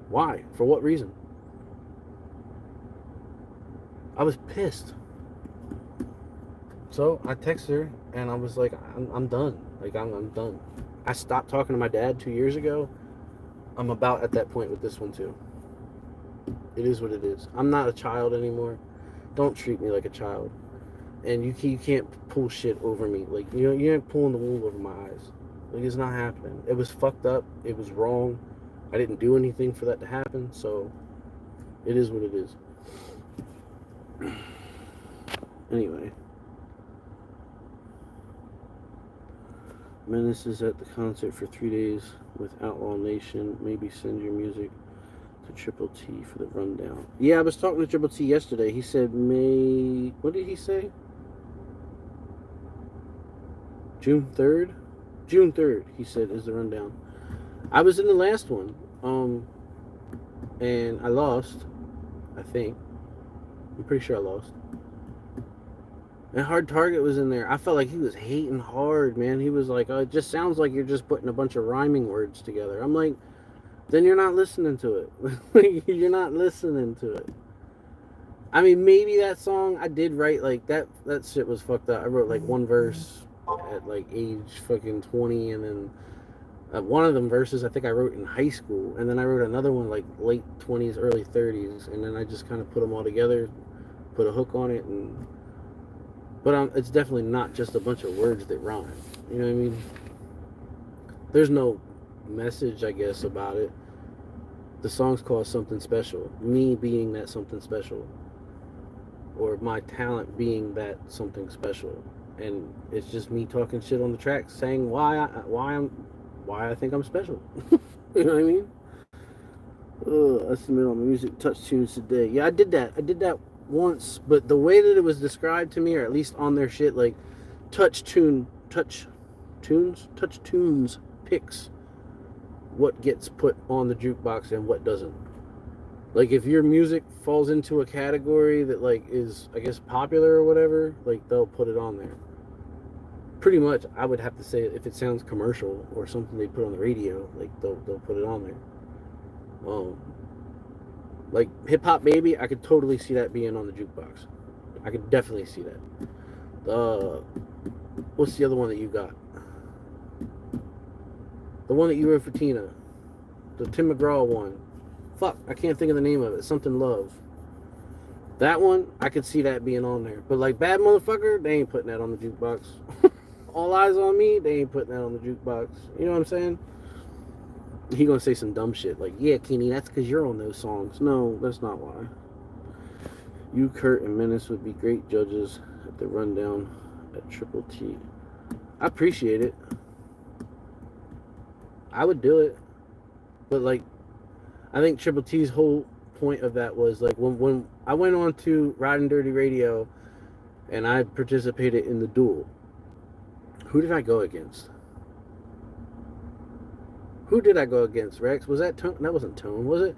A: Why? For what reason? I was pissed. So I texted her, and I was like, I'm done. Like, I'm done. I stopped talking to my dad 2 years ago. I'm about at that point with this one too. It is what it is. I'm not a child anymore. Don't treat me like a child. And you can't pull shit over me. Like, you ain't pulling the wool over my eyes. Like, it's not happening. It was fucked up. It was wrong. I didn't do anything for that to happen. So, it is what it is. Anyway. Menace is at the concert for 3 days with Outlaw Nation. Maybe send your music to Triple T for the rundown. Yeah, I was talking to Triple T yesterday. He said what did he say? June 3rd? June 3rd, he said, is the rundown. I was in the last one. And I lost, I think. I'm pretty sure I lost. And Hard Target was in there. I felt like he was hating hard, man. He was like, oh, it just sounds like you're just putting a bunch of rhyming words together. I'm like, then you're not listening to it. You're not listening to it. I mean, maybe that song I did write, like, that shit was fucked up. I wrote, like, one verse at, like, age fucking 20, and then one of them verses I think I wrote in high school, and then I wrote another one, like, late 20s, early 30s, and then I just kind of put them all together, put a hook on it, and... But it's definitely not just a bunch of words that rhyme. You know what I mean? There's no message, I guess, about it. The song's called Something Special. Me being that something special. Or my talent being that something special. And it's just me talking shit on the track, saying why I think I'm special. You know what I mean? I submit all my music touch tunes today. Yeah, I did that once, but the way that it was described to me, or at least on their shit, like touch tunes picks what gets put on the jukebox and what doesn't. Like, if your music falls into a category that, like, is, I guess, popular or whatever, like, they'll put it on there. Pretty much, I would have to say, if it sounds commercial or something they put on the radio, like, they'll put it on there. Like, Hip Hop Baby, I could totally see that being on the jukebox. I could definitely see that. What's the other one that you got? The one that you wrote for Tina. The Tim McGraw one. Fuck, I can't think of the name of it. Something Love. That one, I could see that being on there. But, like, Bad Motherfucker, they ain't putting that on the jukebox. All Eyes on Me, they ain't putting that on the jukebox. You know what I'm saying? He gonna say some dumb shit like, yeah, Kenny, that's because you're on those songs. No, that's not why. You, Kurt, and Menace would be great judges at the rundown at Triple T. I appreciate it. I would do it. But, like, I think Triple T's whole point of that was, like, when I went on to Riding Dirty Radio and I participated in the duel, who did I go against? Who did I go against, Rex? Was that Tone? That wasn't Tone, was it?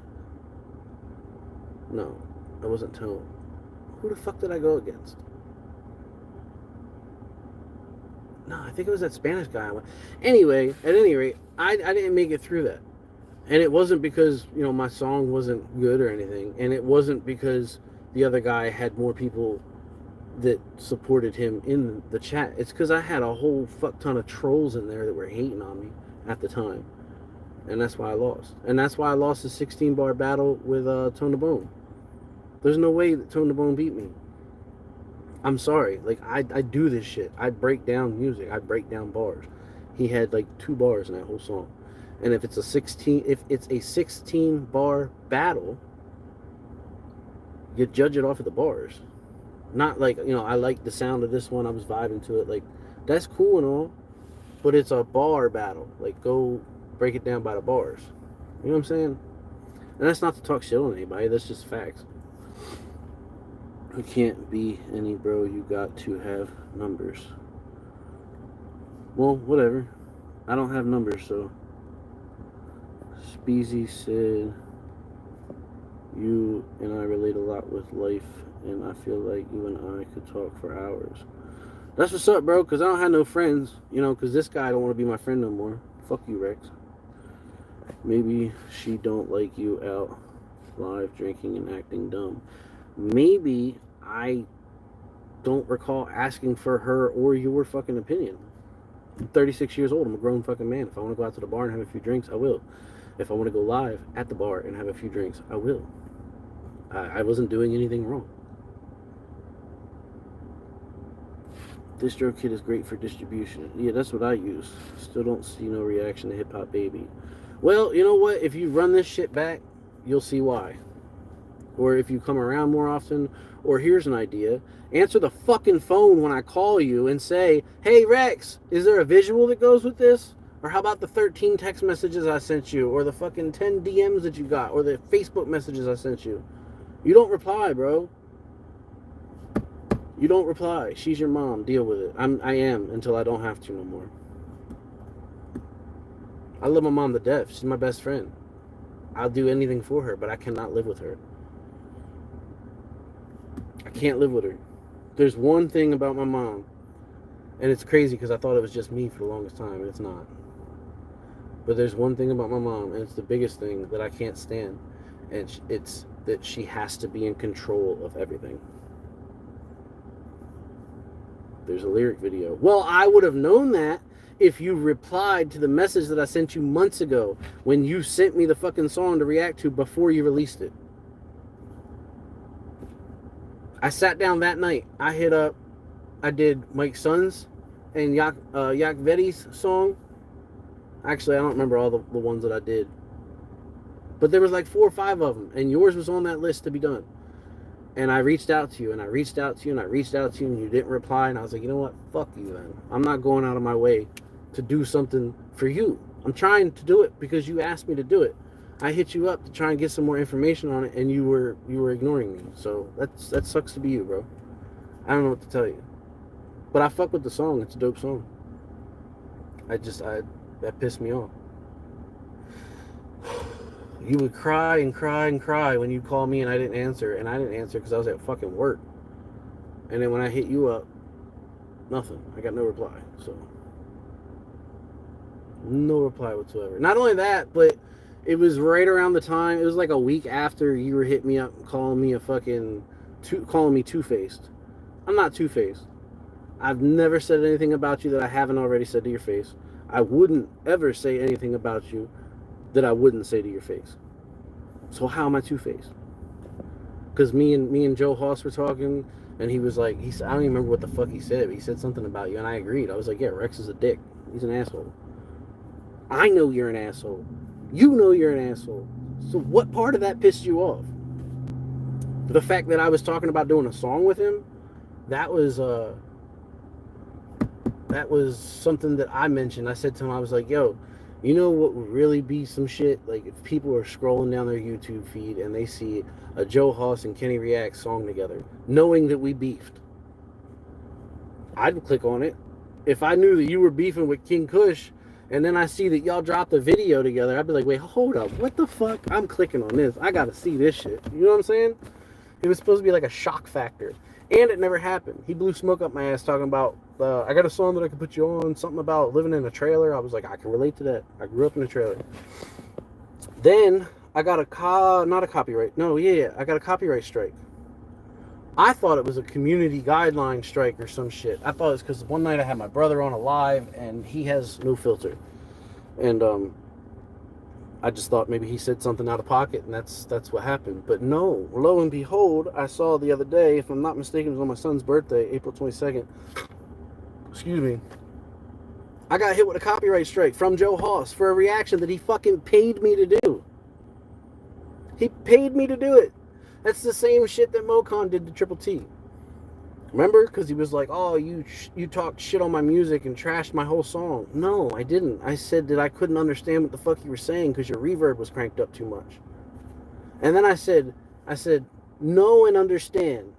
A: No, that wasn't Tone. Who the fuck did I go against? No, I think it was that Spanish guy. Anyway, at any rate, I didn't make it through that. And it wasn't because, you know, my song wasn't good or anything. And it wasn't because the other guy had more people that supported him in the chat. It's because I had a whole fuck ton of trolls in there that were hating on me at the time. And that's why I lost. And that's why I lost the 16-bar battle with Tone the Bone. There's no way that Tone the Bone beat me. I'm sorry. Like, I do this shit. I break down music. I break down bars. He had, like, 2 bars in that whole song. And if it's a 16-bar battle, you judge it off of the bars. Not like, you know, I like the sound of this one. I was vibing to it. Like, that's cool and all. But it's a bar battle. Like, go... break it down by the bars. You know what I'm saying? And that's not to talk shit on anybody. That's just facts. You can't be any bro. You got to have numbers. Well, whatever. I don't have numbers, so. Speezy said, you and I relate a lot with life, and I feel like you and I could talk for hours. That's what's up, bro, because I don't have no friends. You know, because this guy don't want to be my friend no more. Fuck you, Rex. Maybe she don't like you out live drinking and acting dumb. Maybe I don't recall asking for her or your fucking opinion. I'm 36 years old. I'm a grown fucking man. If I want to go out to the bar and have a few drinks, I will. If I want to go live at the bar and have a few drinks, I will. I wasn't doing anything wrong. DistroKid is great for distribution. Yeah, that's what I use. Still don't see no reaction to Hip Hop Baby. Well, you know what? If you run this shit back, you'll see why. Or if you come around more often, or here's an idea. Answer the fucking phone when I call you and say, hey, Rex, is there a visual that goes with this? Or how about the 13 text messages I sent you? Or the fucking 10 DMs that you got? Or the Facebook messages I sent you? You don't reply, bro. You don't reply. She's your mom. Deal with it. I am until I don't have to no more. I love my mom to death. She's my best friend. I'll do anything for her, but I cannot live with her. I can't live with her. There's one thing about my mom, and it's crazy because I thought it was just me for the longest time, and it's not. But there's one thing about my mom, and it's the biggest thing that I can't stand, and it's that she has to be in control of everything. There's a lyric video. Well, I would have known that if you replied to the message that I sent you months ago when you sent me the fucking song to react to before you released it. I sat down that night. I did Mike Son's and Yak Vetti's song. Actually, I don't remember all the ones that I did. But there was like 4 or 5 of them, and yours was on that list to be done. And I reached out to you, and I reached out to you, and I reached out to you, and you didn't reply. And I was like, you know what? Fuck you, then. I'm not going out of my way to do something for you. I'm trying to do it because you asked me to do it. I hit you up to try and get some more information on it, and you were ignoring me. So that sucks to be you, bro. I don't know what to tell you. But I fuck with the song. It's a dope song. That pissed me off. You would cry and cry and cry when you call me and I didn't answer. And I didn't answer because I was at fucking work. And then when I hit you up, nothing. I got no reply. So, no reply whatsoever. Not only that, but it was right around the time, it was like a week after you were hitting me up and calling me calling me two-faced. I'm not two-faced. I've never said anything about you that I haven't already said to your face. I wouldn't ever say anything about you that I wouldn't say to your face. So how am I two-faced? Because me and Joe Hoss were talking, and he was like, I don't even remember what the fuck he said, but he said something about you, and I agreed. I was like, yeah, Rex is a dick. He's an asshole. I know you're an asshole. You know you're an asshole. So what part of that pissed you off? The fact that I was talking about doing a song with him, that was something that I mentioned. I said to him, I was like, yo, you know what would really be some shit? Like if people are scrolling down their YouTube feed and they see a Joe Hoss and Kenny Reactz song together, knowing that we beefed, I'd click on it. If I knew that you were beefing with King Kush, and then I see that y'all dropped a video together, I'd be like, wait, hold up. What the fuck? I'm clicking on this. I got to see this shit. You know what I'm saying? It was supposed to be like a shock factor. And it never happened. He blew smoke up my ass talking about, I got a song that I could put you on, something about living in a trailer. I was like, I can relate to that. I grew up in a trailer. Then I got I got a copyright strike. I thought it was a community guideline strike or some shit. I thought it was because one night I had my brother on a live and he has no filter. And I just thought maybe he said something out of pocket and that's what happened. But no, lo and behold, I saw the other day, if I'm not mistaken, it was on my son's birthday, April 22nd. Excuse me. I got hit with a copyright strike from Joe Hoss for a reaction that he fucking paid me to do. He paid me to do it. That's the same shit that Mocon did to Triple T. Remember? Because he was like, oh, you talked shit on my music and trashed my whole song. No, I didn't. I said that I couldn't understand what the fuck you were saying because your reverb was cranked up too much. And then I said, know and understand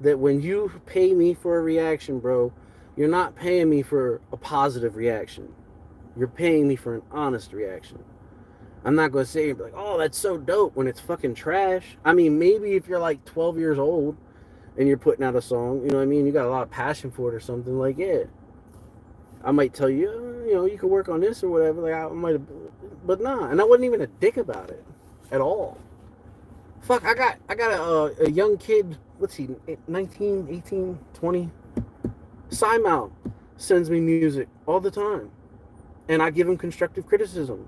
A: that when you pay me for a reaction, bro, you're not paying me for a positive reaction. You're paying me for an honest reaction. I'm not going to say, like, oh, that's so dope when it's fucking trash. I mean, maybe if you're like 12 years old and you're putting out a song, you know what I mean? You got a lot of passion for it or something, like, yeah. I might tell you, you know, you can work on this or whatever. Like, I might have, but nah. And I wasn't even a dick about it at all. Fuck, I got a young kid, what's he, 19, 18, 20? Simon sends me music all the time. And I give him constructive criticism.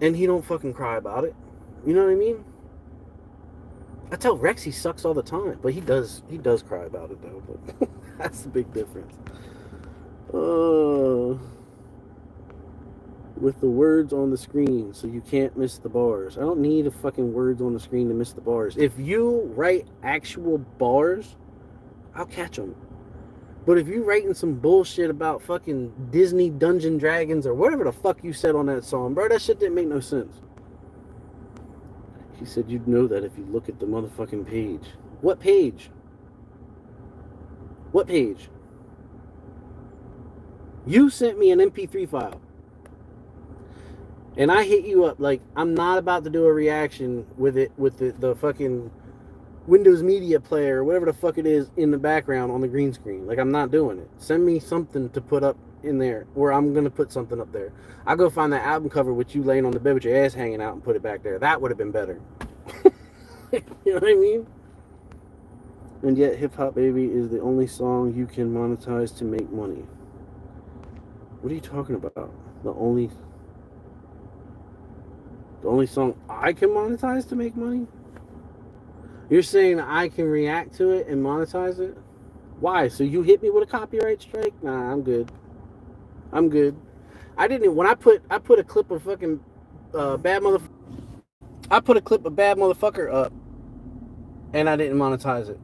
A: And he don't fucking cry about it. You know what I mean? I tell Rex he sucks all the time, but he does cry about it though. But that's the big difference. With the words on the screen, so you can't miss the bars. I don't need a fucking words on the screen to miss the bars. If you write actual bars, I'll catch them. But if you writing some bullshit about fucking Disney Dungeon Dragons or whatever the fuck you said on that song, bro, that shit didn't make no sense. She said you'd know that if you look at the motherfucking page. What page? What page? You sent me an MP3 file. And I hit you up like, I'm not about to do a reaction with it, with the fucking Windows Media Player or whatever the fuck it is in the background on the green screen. Like, I'm not doing it. Send me something to put up in there, or I'm going to put something up there. I'll go find that album cover with you laying on the bed with your ass hanging out and put it back there. That would have been better. You know what I mean? And yet, Hip Hop Baby is the only song you can monetize to make money. What are you talking about? The only song I can monetize to make money? You're saying I can react to it and monetize it? Why? So you hit me with a copyright strike? Nah, I'm good. I'm good. I didn't. When I put a clip of fucking bad motherfucker. I put a clip of bad motherfucker up, and I didn't monetize it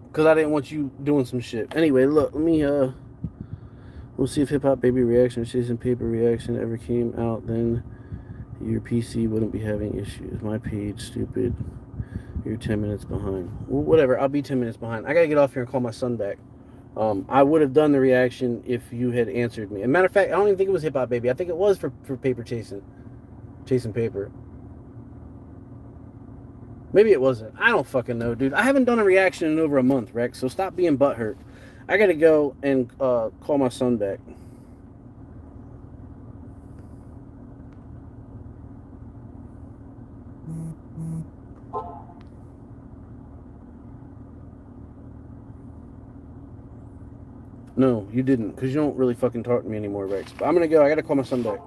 A: because I didn't want you doing some shit. Anyway, look. Let me we'll see if Hip Hop Baby Reaction or Chasing Paper Reaction ever came out. Then your PC wouldn't be having issues. My page, stupid. You're 10 minutes behind. Well, whatever. I'll be 10 minutes behind. I gotta get off here and call my son back. I would have done the reaction if you had answered me. As a matter of fact, I don't even think it was Hip Hop Baby. I think it was for paper chasing paper. Maybe it wasn't. I don't fucking know, dude. I haven't done a reaction in over a month, Rex. So stop being butthurt. I gotta go and call my son back. No, you didn't, because you don't really fucking talk to me anymore, Rex. But I'm gonna go. I gotta call my son back.